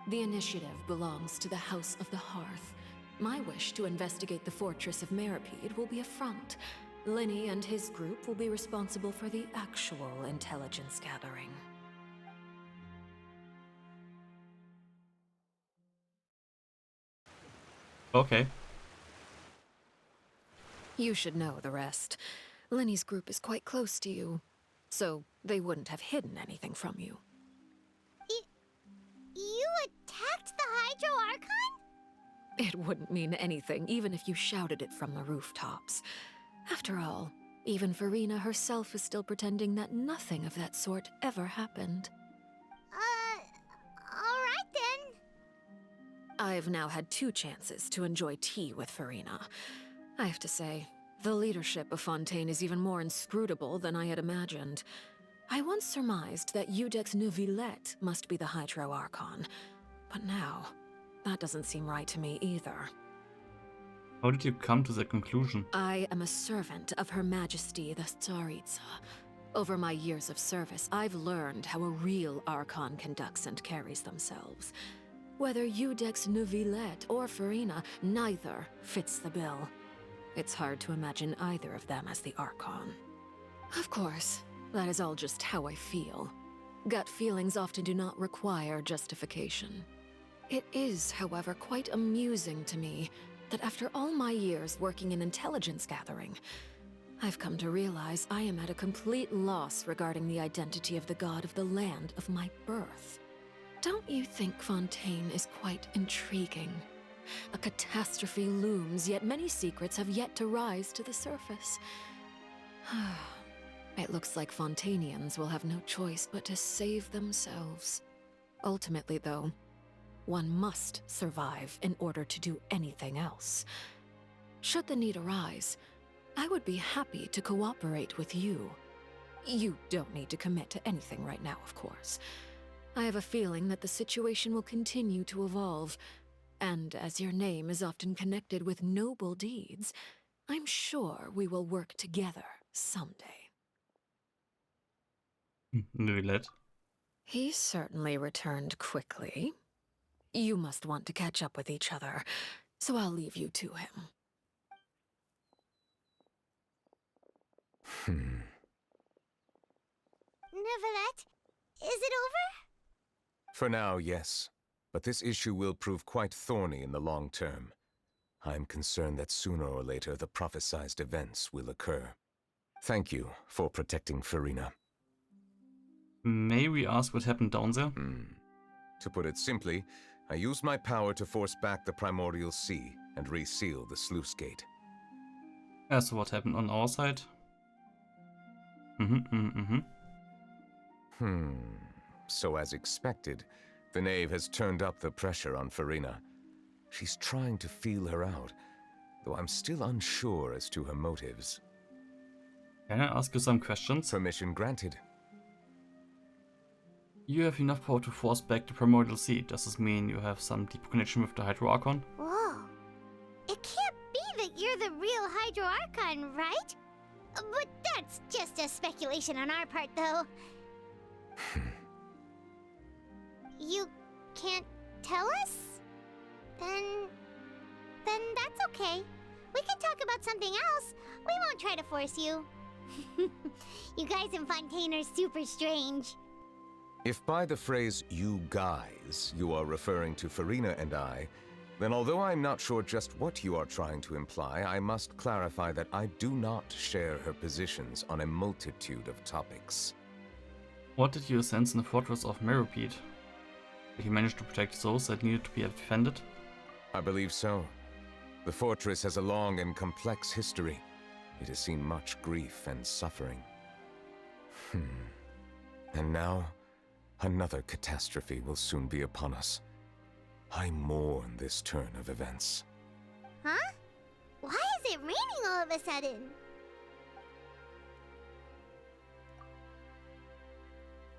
The initiative belongs to the House of the Hearth. My wish to investigate the fortress of Meripede will be a front. Linny and his group will be responsible for the actual intelligence gathering. Okay. You should know the rest. Linny's group is quite close to you, so they wouldn't have hidden anything from you. You attacked the Hydro Archon? It wouldn't mean anything, even if you shouted it from the rooftops. After all, even Farina herself is still pretending that nothing of that sort ever happened. Alright then. I've now had 2 chances to enjoy tea with Farina. I have to say, the leadership of Fontaine is even more inscrutable than I had imagined. I once surmised that Iudex Neuvillette must be the Hydro Archon, but now, that doesn't seem right to me either. How did you come to that conclusion? I am a servant of Her Majesty the Tsaritsa. Over my years of service, I've learned how a real Archon conducts and carries themselves. Whether Iudex Neuvillette or Farina, neither fits the bill. It's hard to imagine either of them as the Archon. Of course, that is all just how I feel. Gut feelings often do not require justification. It is, however, quite amusing to me that after all my years working in intelligence gathering, I've come to realize I am at a complete loss regarding the identity of the god of the land of my birth. Don't you think Fontaine is quite intriguing? A catastrophe looms, yet many secrets have yet to rise to the surface. It looks like Fontainians will have no choice but to save themselves. Ultimately, though, one must survive in order to do anything else. Should the need arise, I would be happy to cooperate with you. You don't need to commit to anything right now, of course. I have a feeling that the situation will continue to evolve, and as your name is often connected with noble deeds, I'm sure we will work together someday. Nölet. He certainly returned quickly. You must want to catch up with each other, so I'll leave you to him. Neuvillette, is it over? For now, yes. But this issue will prove quite thorny in the long term. I'm concerned that sooner or later the prophesized events will occur. Thank you for protecting Farina. May we ask what happened down there? To put it simply, I used my power to force back the primordial sea and reseal the sluice gate. So what happened on our side? So as expected, the knave has turned up the pressure on Farina. She's trying to feel her out, though I'm still unsure as to her motives. Can I ask you some questions? Permission granted. You have enough power to force back the primordial sea. Does this mean you have some deep connection with the Hydro Archon? Whoa. It can't be that you're the real Hydro Archon, right? But that's just a speculation on our part, though. You can't tell us? Then that's okay. We can talk about something else. We won't try to force you. You guys in Fontaine are super strange. If by the phrase, you guys, you are referring to Farina and I, then although I'm not sure just what you are trying to imply, I must clarify that I do not share her positions on a multitude of topics. What did you sense in the fortress of Meropide? Did you manage to protect those that needed to be defended? I believe so. The fortress has a long and complex history. It has seen much grief and suffering. And now, another catastrophe will soon be upon us. I mourn this turn of events. Huh? Why is it raining all of a sudden?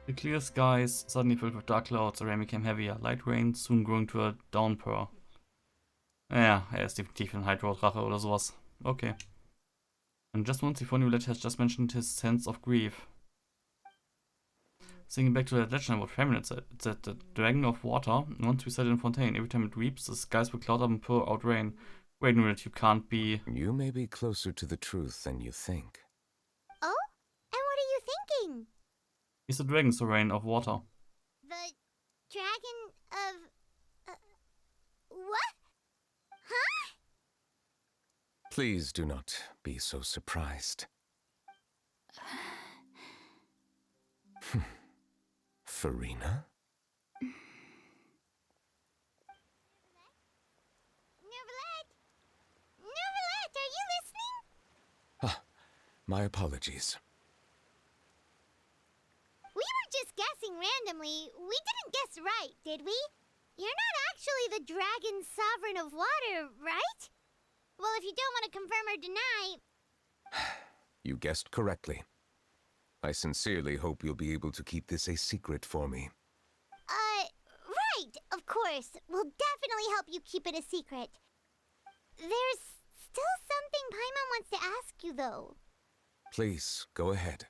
The clear skies suddenly filled with dark clouds, the rain became heavier. Light rain soon growing to a downpour. Ja, ist definitiv ein Hydro-Drache oder sowas. Okay. And just once before Neuvillette has just mentioned his sense of grief. Thinking back to that legend about Famine, it's that the dragon of water once resided in Fontaine. Every time it weeps, the skies will cloud up and pour out rain. Wait a minute, you can't be... You may be closer to the truth than you think. Oh? And what are you thinking? He's the dragon sovereign of water. The dragon of... what? Huh? Please do not be so surprised. Farina? Neuvillette! Neuvillette, are you listening? Ah, my apologies. We were just guessing randomly. We didn't guess right, did we? You're not actually the dragon sovereign of water, right? Well, if you don't want to confirm or deny... You guessed correctly. I sincerely hope you'll be able to keep this a secret for me. Right, of course. We'll definitely help you keep it a secret. There's still something Paimon wants to ask you, though. Please, go ahead.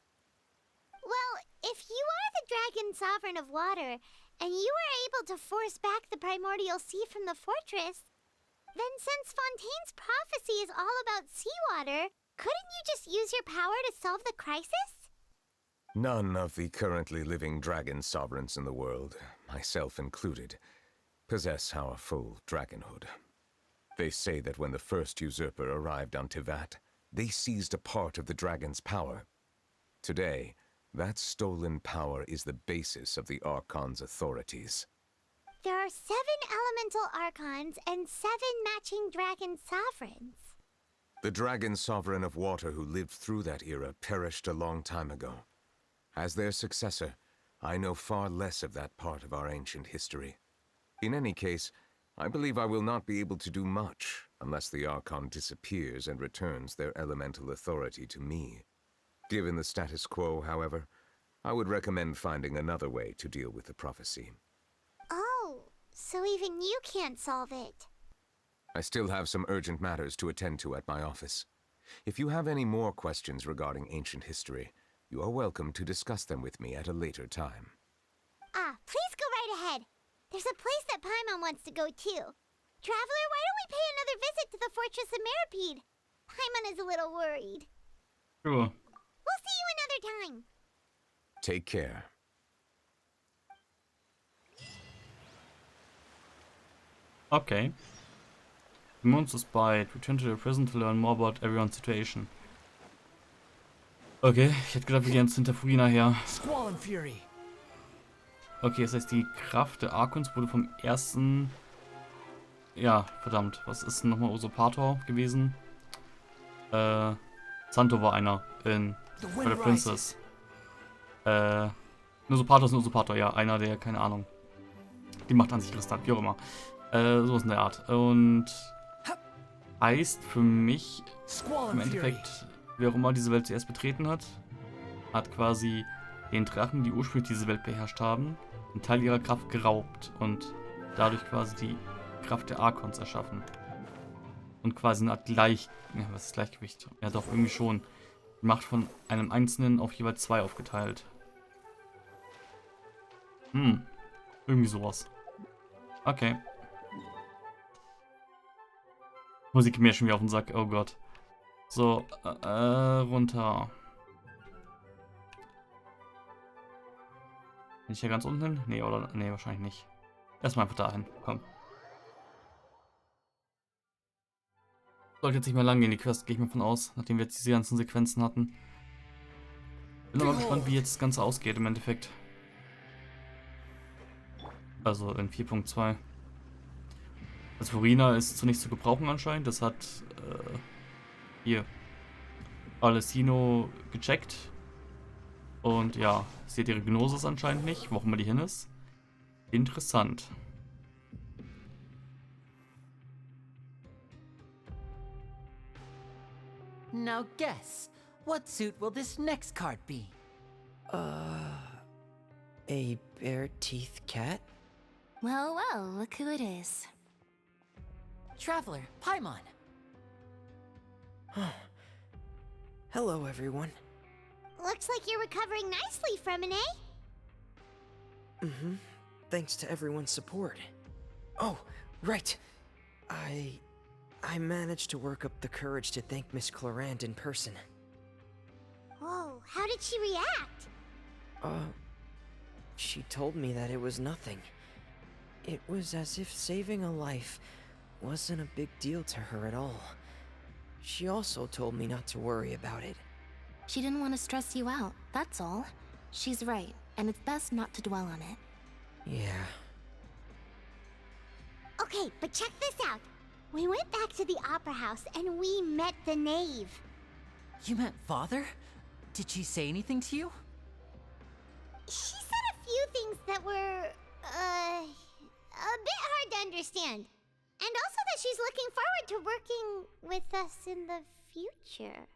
Well, if you are the dragon sovereign of water, and you were able to force back the primordial sea from the fortress, then since Fontaine's prophecy is all about seawater, couldn't you just use your power to solve the crisis? None of the currently living dragon sovereigns in the world, myself included, possess our full dragonhood. They say that when the first usurper arrived on Tivat, they seized a part of the dragon's power. Today, that stolen power is the basis of the Archon's authorities. There are 7 elemental archons and 7 matching dragon sovereigns. The dragon sovereign of water who lived through that era perished a long time ago. As their successor, I know far less of that part of our ancient history. In any case, I believe I will not be able to do much unless the Archon disappears and returns their elemental authority to me. Given the status quo, however, I would recommend finding another way to deal with the prophecy. Oh, so even you can't solve it. I still have some urgent matters to attend to at my office. If you have any more questions regarding ancient history, you are welcome to discuss them with me at a later time. Please go right ahead. There's a place that Paimon wants to go too. Traveler, why don't we pay another visit to the Fortress of Meripede? Paimon is a little worried. Sure. We'll see you another time. Take care. Okay. The monster's bite. Return to the prison to learn more about everyone's situation. Okay, ich hätte gedacht, wir gehen jetzt hinter Furina her. Squall and Fury. Okay, das heißt, die Kraft der Archons wurde vom ersten... Ja, verdammt. Was ist denn nochmal Usurpator gewesen? Santo war einer in bei der Princess. Ein Usurpator ist ein Usurpator, ja. Einer, der, keine Ahnung. Die macht an sich riskant, wie auch immer. Sowas in der Art. Und heißt für mich im Endeffekt, wer auch immer diese Welt zuerst betreten hat, hat quasi den Drachen, die ursprünglich diese Welt beherrscht haben, einen Teil ihrer Kraft geraubt und dadurch quasi die Kraft der Archons erschaffen. Und quasi eine Art was ist Gleichgewicht? Ja doch, irgendwie schon. Die Macht von einem Einzelnen auf jeweils 2 aufgeteilt. Irgendwie sowas. Okay. Musik geht mir schon wieder auf den Sack, oh Gott. So, runter. Bin ich hier ganz unten hin? Nee, oder? Nee, wahrscheinlich nicht. Erstmal einfach dahin, komm. Sollte jetzt nicht mehr lang gehen, die Quest, gehe ich mal von aus, nachdem wir jetzt diese ganzen Sequenzen hatten. Bin aber gespannt, wie jetzt das Ganze ausgeht im Endeffekt. Also in 4.2. Das Furina ist zunächst zu gebrauchen anscheinend. Das hat hier Alessino gecheckt. Und ja, sie hat ihre Gnosis anscheinend nicht, wo auch immer die hin ist. Interessant. Now guess, what suit will this next card be? A bare-teeth cat? Well, well, look who it is. Traveler, Paimon. Hello, everyone. Looks like you're recovering nicely from it, eh? Thanks to everyone's support. Oh, right. I managed to work up the courage to thank Miss Clorant in person. Whoa, how did she react? She told me that it was nothing. It was as if saving a life wasn't a big deal to her at all. She also told me not to worry about it. She didn't want to stress you out, that's all. She's right, and it's best not to dwell on it. Yeah. Okay, but check this out. We went back to the opera house and we met the knave. You met Father? Did she say anything to you? She said a few things that were, a bit hard to understand. And also that she's looking forward to working with us in the future.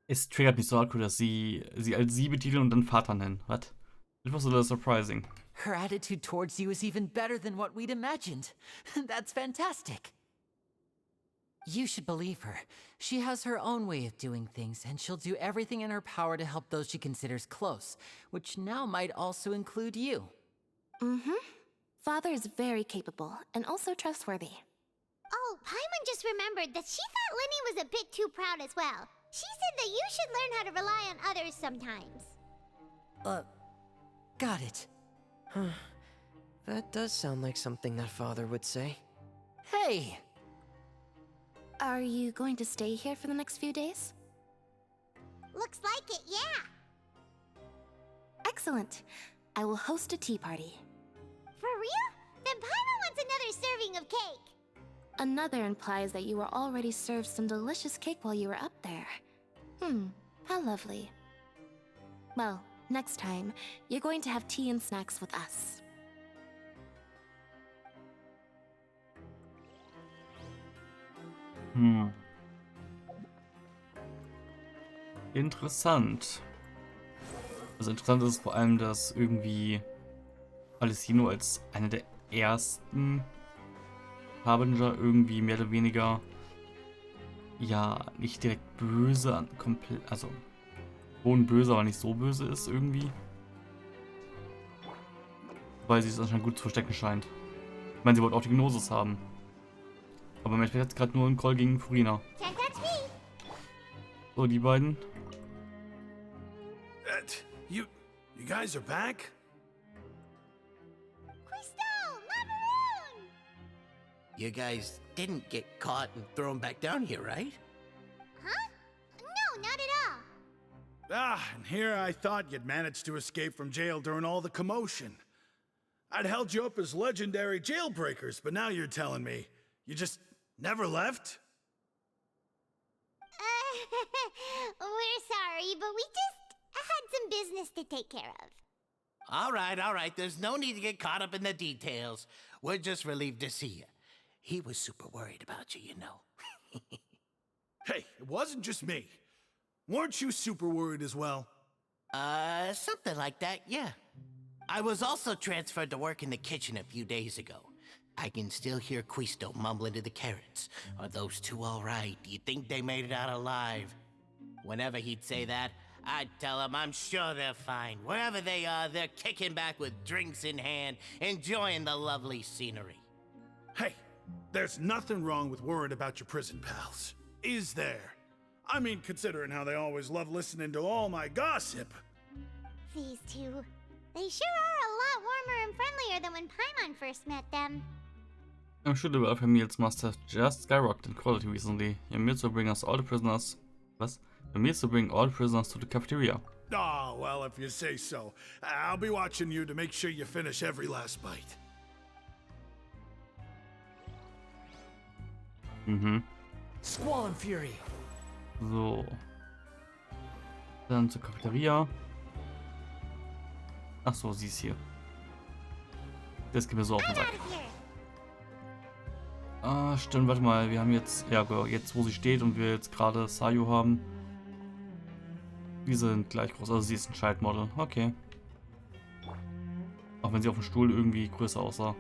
Es triggert mich so hardcore, dass sie als sie betiteln und dann Vater nennen. Was? It was a little surprising. Her attitude towards you is even better than what we'd imagined. That's fantastic. You should believe her. She has her own way of doing things, and she'll do everything in her power to help those she considers close, which now might also include you. Father is very capable, and also trustworthy. Oh, Paimon just remembered that she thought Lenny was a bit too proud as well. She said that you should learn how to rely on others sometimes. Got it. That does sound like something that Father would say. Hey! Are you going to stay here for the next few days? Looks like it, yeah. Excellent. I will host a tea party. For real? Then Paimon wants another serving of cake. Another implies that you were already served some delicious cake while you were up there. How lovely. Well, next time, you're going to have tea and snacks with us. Interessant. Also interessant ist vor allem, dass irgendwie Alessino als einer der ersten Harbinger irgendwie mehr oder weniger ja nicht direkt böse, komplett, also schon böse, aber nicht so böse ist irgendwie. Weil sie es anscheinend gut zu verstecken scheint. Ich meine, sie wollte auch die Gnosis haben. Aber im Endeffekt hat es gerade nur einen Call gegen Farina. So, die beiden. You guys are back? You guys didn't get caught and thrown back down here, right? Huh? No, not at all. And here I thought you'd managed to escape from jail during all the commotion. I'd held you up as legendary jailbreakers, but now you're telling me you just never left? We're sorry, but we just had some business to take care of. All right. There's no need to get caught up in the details. We're just relieved to see you. He was super worried about you, you know. Hey, it wasn't just me. Weren't you super worried as well? Something like that, yeah. I was also transferred to work in the kitchen a few days ago. I can still hear Quisto mumbling to the carrots. Are those two all right? Do you think they made it out alive? Whenever he'd say that, I'd tell him I'm sure they're fine. Wherever they are, they're kicking back with drinks in hand, enjoying the lovely scenery. Hey, there's nothing wrong with worrying about your prison pals, is there? I mean, considering how they always love listening to all my gossip. These two. They sure are a lot warmer and friendlier than when Paimon first met them. I'm sure the welfare meals must have just skyrocketed in quality recently. Your meals will bring us all the prisoners. What? Your meals will bring all the prisoners to the cafeteria. Oh, well, if you say so. I'll be watching you to make sure you finish every last bite. Squall and Fury. So. Dann zur Cafeteria. Ach so, sie ist hier. Das geht mir so auf den Sack. Ah, stimmt, warte mal. Wir haben jetzt, ja, jetzt wo sie steht und wir jetzt gerade Sayu haben. Die sind gleich groß. Also sie ist ein Schaltmodel. Okay. Auch wenn sie auf dem Stuhl irgendwie größer aussah.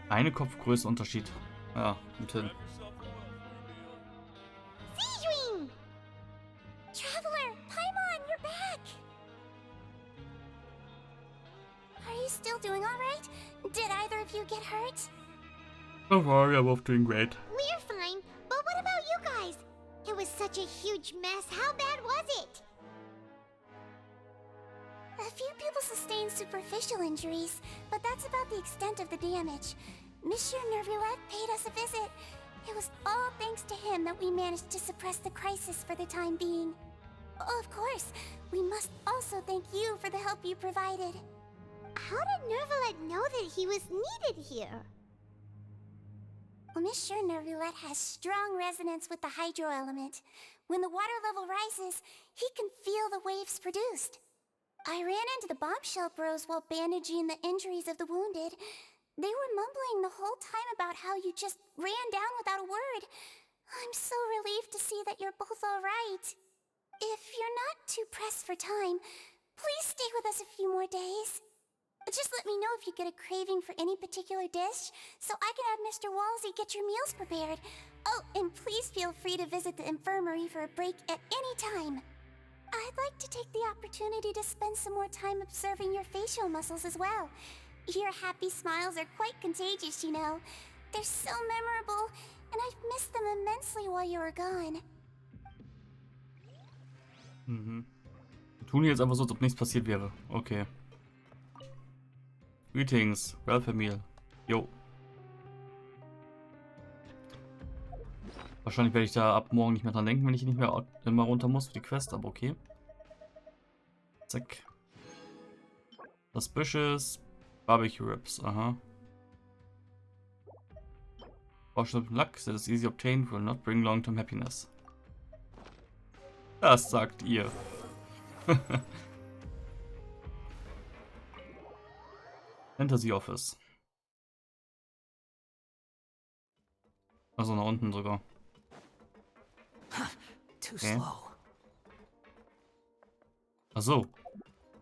Eine Kopfgrößenunterschied. Ja, und hin. Traveler, Paimon, you're back! Are you still doing alright? Did either of you get hurt? Don't worry, I'm both doing great. We're fine, but what about you guys? It was such a huge mess. How bad was it? A few people sustained superficial injuries, but that's about the extent of the damage. Monsieur Nervulette paid us a visit. It was all thanks to him that we managed to suppress the crisis for the time being. Of course, we must also thank you for the help you provided. How did Nervulette know that he was needed here? Well, Monsieur Nervulette has strong resonance with the hydro element. When the water level rises, he can feel the waves produced. I ran into the bombshell bros while bandaging the injuries of the wounded. They were mumbling the whole time about how you just ran down without a word. I'm so relieved to see that you're both all right. If you're not too pressed for time, please stay with us a few more days. Just let me know if you get a craving for any particular dish, so I can have Mr. Walsey get your meals prepared. Oh, and please feel free to visit the infirmary for a break at any time. I'd like to take the opportunity to spend some more time observing your facial muscles as well. Your happy smiles are quite contagious, you know. They're so memorable, and I've missed them immensely while you were gone. Wir tun jetzt einfach so, als ob nichts passiert wäre. Okay. Greetings, welfare meal. Jo. Wahrscheinlich werde ich da ab morgen nicht mehr dran denken, wenn ich nicht mehr immer runter muss für die Quest, aber okay. Zack. Suspicious Barbecue Ribs, aha. Fortunate luck that is easy obtained will not bring long-term happiness. Das sagt ihr. Fantasy Office. Also nach unten sogar. Too Okay. slow. Achso.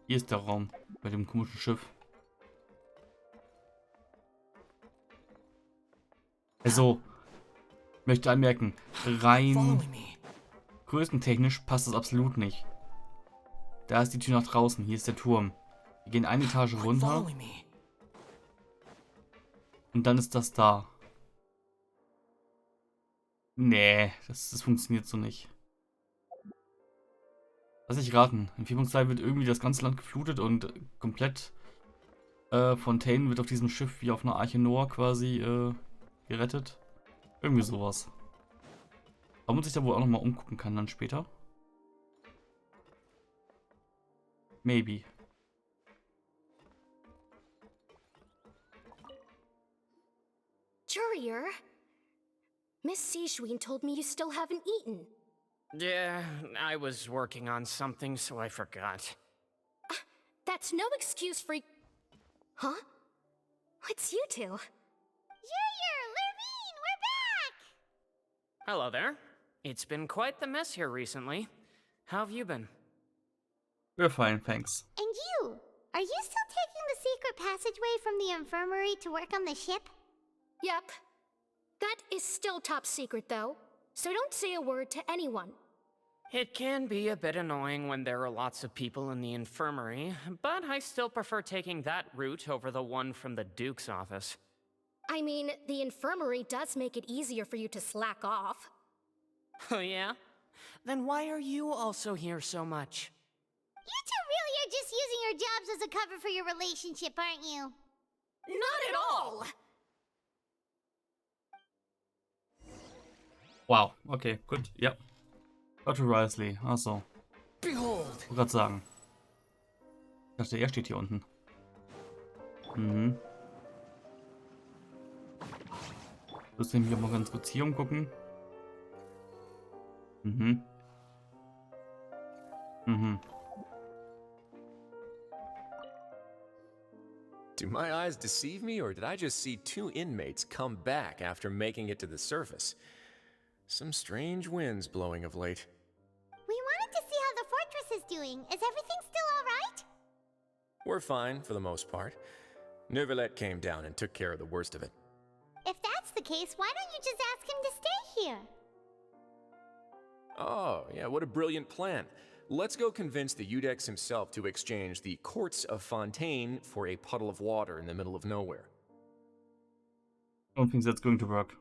Hier ist der Raum. Bei dem komischen Schiff. Also. Ich möchte anmerken. Rein größentechnisch passt das absolut nicht. Da ist die Tür nach draußen. Hier ist der Turm. Wir gehen eine Etage runter. Und dann ist das da. Nee, das funktioniert so nicht. Lass ich raten. In 4.2 wird irgendwie das ganze Land geflutet und komplett Fontaine wird auf diesem Schiff wie auf einer Arche Noah quasi gerettet. Irgendwie sowas. Ob man sich da wohl auch nochmal umgucken kann dann später. Maybe. Courier? Miss Sijwin told me you still haven't eaten. Yeah, I was working on something, so I forgot. That's no excuse for... Huh? What's you two? Courier, Lurvine, we're back! Hello there. It's been quite the mess here recently. How have you been? We're fine, thanks. And you? Are you still taking the secret passageway from the infirmary to work on the ship? Yep. That is still top secret, though. So don't say a word to anyone. It can be a bit annoying when there are lots of people in the infirmary, but I still prefer taking that route over the one from the Duke's office. I mean, the infirmary does make it easier for you to slack off. Oh yeah? Then why are you also here so much? You two really are just using your jobs as a cover for your relationship, aren't you? Not at all! Wow, okay, gut, ja. Dr. Risley, achso. Behold! Ich wollte gerade sagen. Ich dachte, er steht hier unten. Mhm. Ich muss nämlich auch mal ganz kurz hier umgucken. Mhm. Mhm. Do my eyes deceive me, or did I just see two inmates come back after making it to the surface? Some strange winds blowing of late. We wanted to see how the fortress is doing. Is everything still alright? We're fine, for the most part. Neuvillette came down and took care of the worst of it. If that's the case, why don't you just ask him to stay here? Oh, yeah, what a brilliant plan. Let's go convince the Udex himself to exchange the courts of Fontaine for a puddle of water in the middle of nowhere. I don't think that's going to work.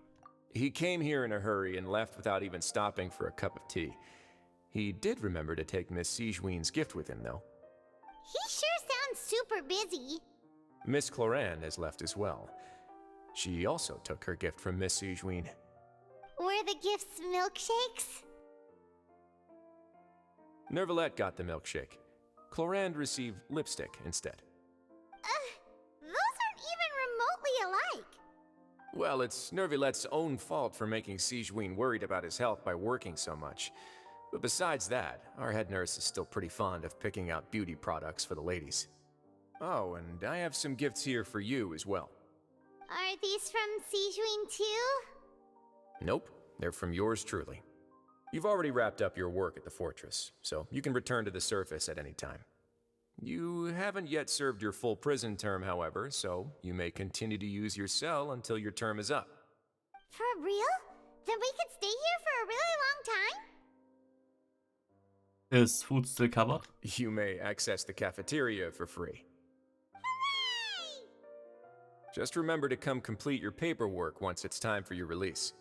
He came here in a hurry and left without even stopping for a cup of tea. He did remember to take Miss Sijwin's gift with him, though. He sure sounds super busy. Miss Clorand has left as well. She also took her gift from Miss Sijwin. Were the gifts milkshakes? Neuvillette got the milkshake. Clorand received lipstick instead. Those aren't even remotely alike. Well, it's Neuvillette's own fault for making Sijwin worried about his health by working so much. But besides that, our head nurse is still pretty fond of picking out beauty products for the ladies. Oh, and I have some gifts here for you as well. Are these from Sijwin too? Nope, they're from yours truly. You've already wrapped up your work at the fortress, so you can return to the surface at any time. You haven't yet served your full prison term, however, so you may continue to use your cell until your term is up. For real? Then we could stay here for a really long time? Is food still covered? You may access the cafeteria for free. Hooray! Just remember to come complete your paperwork once it's time for your release.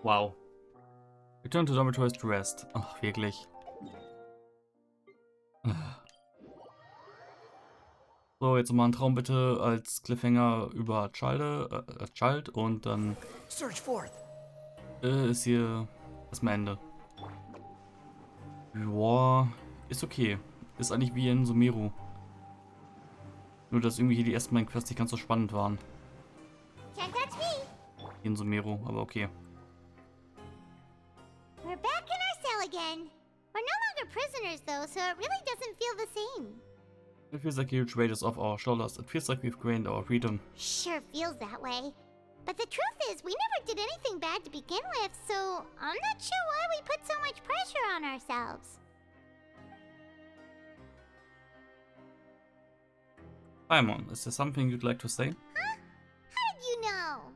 Wow. Return to dormitories to rest. Ach, wirklich. So, jetzt mal einen Traum bitte als Cliffhanger über Child und dann ist hier erstmal Ende. Joa, ist okay. Ist eigentlich wie in Sumeru. Nur, dass irgendwie hier die ersten beiden Quests nicht ganz so spannend waren. Can't touch me. Wie in Sumeru, aber okay. We're back in our cell again. We're no longer prisoners though, so it really doesn't feel the same. It feels like a huge weight is off our shoulders. It feels like we've gained our freedom. Sure feels that way. But the truth is, we never did anything bad to begin with, so I'm not sure why we put so much pressure on ourselves. Paimon, is there something you'd like to say? Huh? How did you know?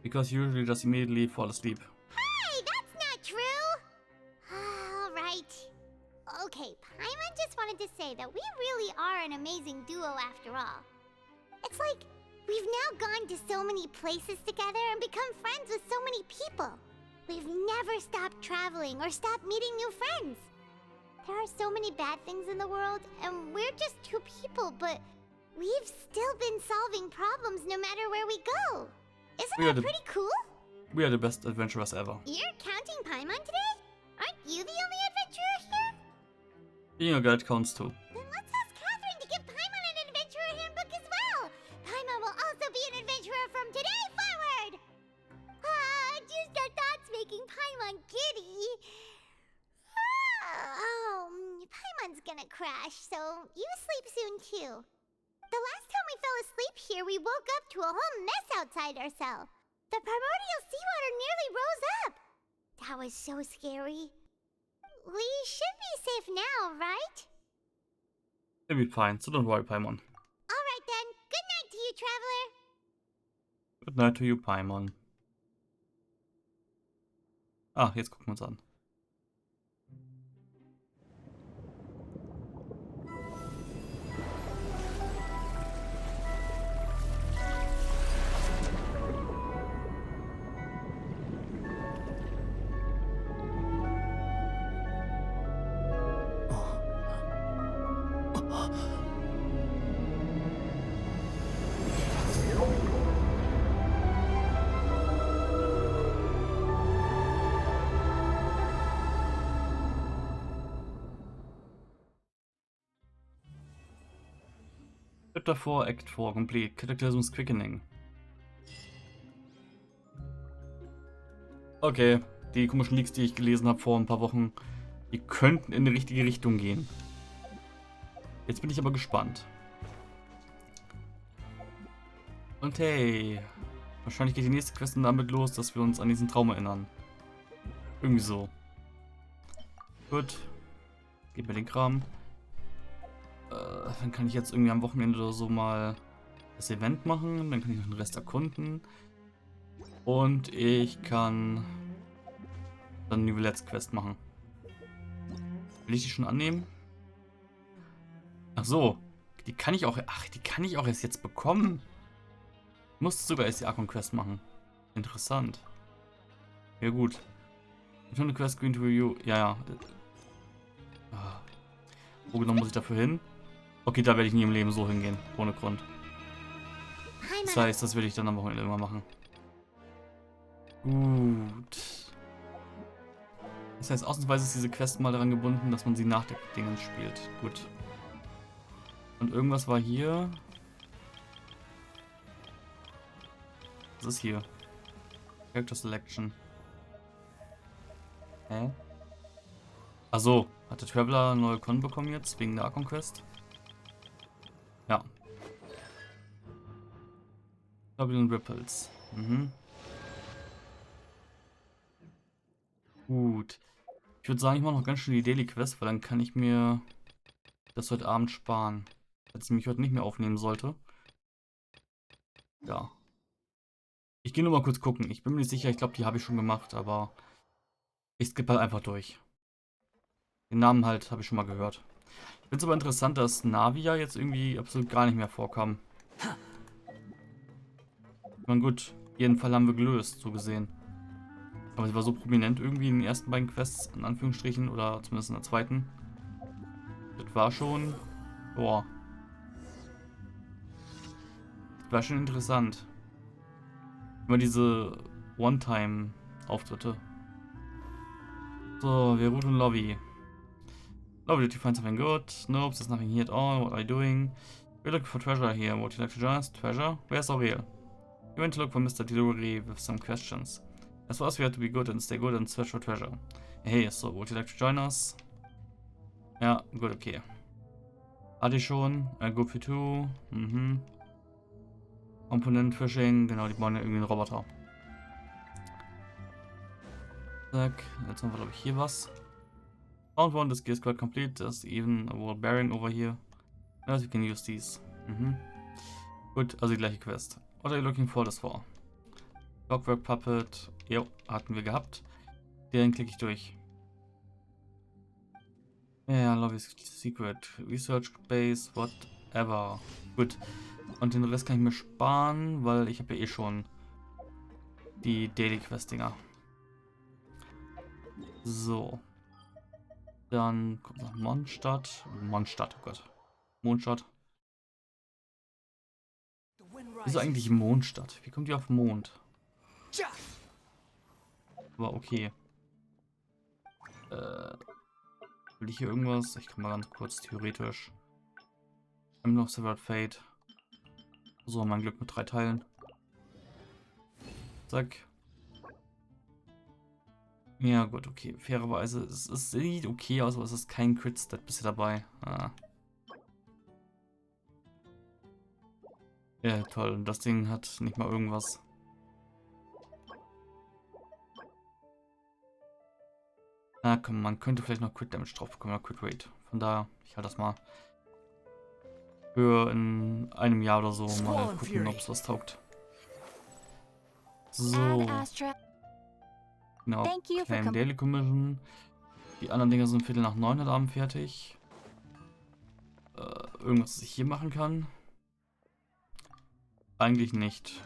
Because you usually just immediately fall asleep. Hey, that's not true! Alright. Okay, Paimon just wanted to say that we really are an amazing duo after all. It's like, we've now gone to so many places together and become friends with so many people. We've never stopped traveling or stopped meeting new friends. There are so many bad things in the world, and we're just two people, but we've still been solving problems no matter where we go. Isn't that pretty cool? We are the best adventurers ever. You're counting Paimon today? Aren't you the only adventurer here? Being a guide counts too. Then let's ask Catherine to give Paimon an adventurer handbook as well. Paimon will also be an adventurer from today forward. Just the thoughts making Paimon giddy. Paimon's gonna crash, so you sleep soon too. The last time we fell asleep here, we woke up to a whole mess outside our cell. The primordial seawater nearly rose up. That was so scary. We should be safe now, right? It'll be fine, so don't worry, Paimon. Alright then. Good night to you, traveler. Good night to you, Paimon. Ah, jetzt gucken wir uns an. Chapter 4, Act 4, complete. Cataclysm's Quickening. Okay, die komischen Leaks, die ich gelesen habe vor ein paar Wochen, die könnten in die richtige Richtung gehen. Jetzt bin ich aber gespannt. Und hey, wahrscheinlich geht die nächste Quest damit los, dass wir uns an diesen Traum erinnern. Irgendwie so. Gut. Gib mir den Kram. Dann kann ich jetzt irgendwie am Wochenende oder so mal das Event machen. Dann kann ich noch den Rest erkunden. Und ich kann dann eine Let's Quest machen. Will ich die schon annehmen? Ach so. Die kann ich auch. Ach, die kann ich auch erst jetzt bekommen. Ich musste sogar erst die Arkon Quest machen. Interessant. Ja, gut. Return the Quest Green to Review. Ja. Wo genau muss ich dafür hin? Okay, da werde ich nie im Leben so hingehen. Ohne Grund. Das heißt, das werde ich dann am Wochenende immer machen. Gut. Das heißt, ausnahmsweise ist diese Quest mal daran gebunden, dass man sie nach der Dingens spielt. Gut. Und irgendwas war hier. Was ist hier? Character Selection. Hä? Achso, hat der Traveler eine neue Con bekommen jetzt, wegen der Arkon Quest? Ja. Turbulent Ripples. Mhm. Gut. Ich würde sagen, ich mache noch ganz schön die Daily Quest, weil dann kann ich mir das heute Abend sparen. Falls ich mich heute nicht mehr aufnehmen sollte. Ja. Ich gehe nur mal kurz gucken. Ich bin mir nicht sicher, ich glaube, die habe ich schon gemacht, aber ich skippe halt einfach durch. Den Namen halt habe ich schon mal gehört. Ich finde es aber interessant, dass Navia jetzt irgendwie absolut gar nicht mehr vorkam. Ich meine, gut, jeden Fall haben wir gelöst, so gesehen. Aber sie war so prominent irgendwie in den ersten beiden Quests, in Anführungsstrichen, oder zumindest in der zweiten. Das war schon... Boah. War schon interessant. Immer diese One-Time-Auftritte. So, wir routen Lobby. Lobby, did you find something good? Nope, there's nothing here at all. What are you doing? We're looking for treasure here. Would you like to join us? Treasure? Where's Aurel? We went to look for Mr. Delivery with some questions. As for us, we have to be good and stay good and search for treasure. Hey, so would you like to join us? Ja, gut, okay. Hatte ich schon. Good for two. Mhm. Component Fishing. Genau, die bauen ja irgendwie einen Roboter. Zack. Jetzt haben wir, glaube ich, hier was. Found one. This gear is quite complete. There's even a wall bearing over here. Yes, we can use these. Mhm. Gut, also die gleiche Quest. What are you looking for this for? Clockwork Puppet. Jo, hatten wir gehabt. Den klicke ich durch. Ja, Lobby's Secret. Research Base, whatever. Gut. Und den Rest kann ich mir sparen, weil ich habe ja eh schon die Daily Quest-Dinger. So. Dann kommt noch Mondstadt. Mondstadt, oh Gott. Mondstadt. Wieso eigentlich Mondstadt? Wie kommt die auf Mond? Aber okay. Will ich hier irgendwas? Ich kann mal ganz kurz theoretisch. Emblem of Severed Fate. So, mein Glück mit 3 Teilen. Zack. Ja gut, okay. Fairerweise, es sieht okay aus, aber es ist kein Crit-Stat bisher dabei. Ah. Ja, toll. Das Ding hat nicht mal irgendwas. Na komm, man könnte vielleicht noch Crit Damage drauf bekommen, oder Crit Rate. Von daher, ich halte das mal für in einem Jahr oder so mal gucken, ob es was taugt. So. Genau, kleinen Daily Commission. Die anderen Dinger sind 8:45 heute Abend fertig. Irgendwas, was ich hier machen kann? Eigentlich nicht.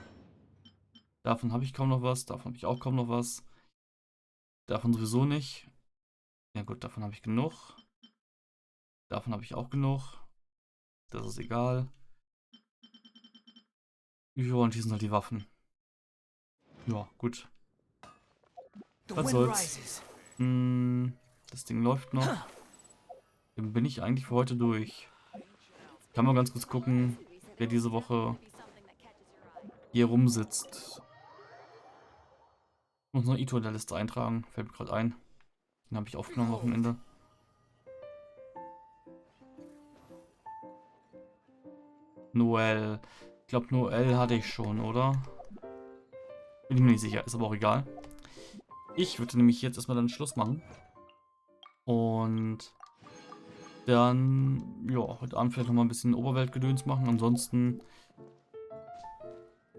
Davon habe ich kaum noch was, davon habe ich auch kaum noch was. Davon sowieso nicht. Ja gut, davon habe ich genug. Davon habe ich auch genug. Das ist egal. Ja, und hier sind halt die Waffen. Ja, gut. Was soll's. Das Ding läuft noch. Dann bin ich eigentlich für heute durch. Kann man ganz kurz gucken, wer diese Woche hier rumsitzt. Ich muss noch Ito in der Liste eintragen. Fällt mir gerade ein. Den habe ich aufgenommen am Wochenende. Noel. Ich glaube, Noel hatte ich schon, oder? Bin ich mir nicht sicher. Ist aber auch egal. Ich würde nämlich jetzt erstmal dann Schluss machen. Und dann, ja, heute Abend vielleicht nochmal ein bisschen Oberweltgedöns machen. Ansonsten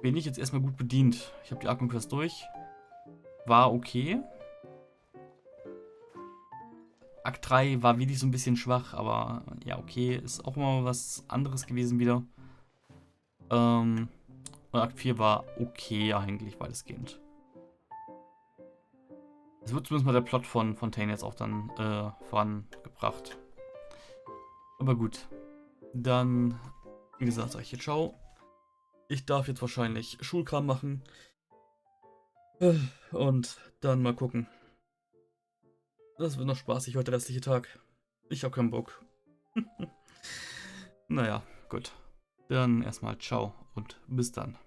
bin ich jetzt erstmal gut bedient. Ich habe die Ankündigung durch. War okay. Akt 3 war wirklich so ein bisschen schwach, aber ja, okay. Ist auch mal was anderes gewesen wieder. Und Akt 4 war okay eigentlich, weitestgehend. Es wird zumindest mal der Plot von Fontaine jetzt auch dann vorangebracht. Aber gut. Dann, wie gesagt, sage ich jetzt ciao. Ich darf jetzt wahrscheinlich Schulkram machen. Und dann mal gucken. Das wird noch spaßig heute der restliche Tag. Ich habe keinen Bock. Naja, gut. Dann erstmal ciao und bis dann.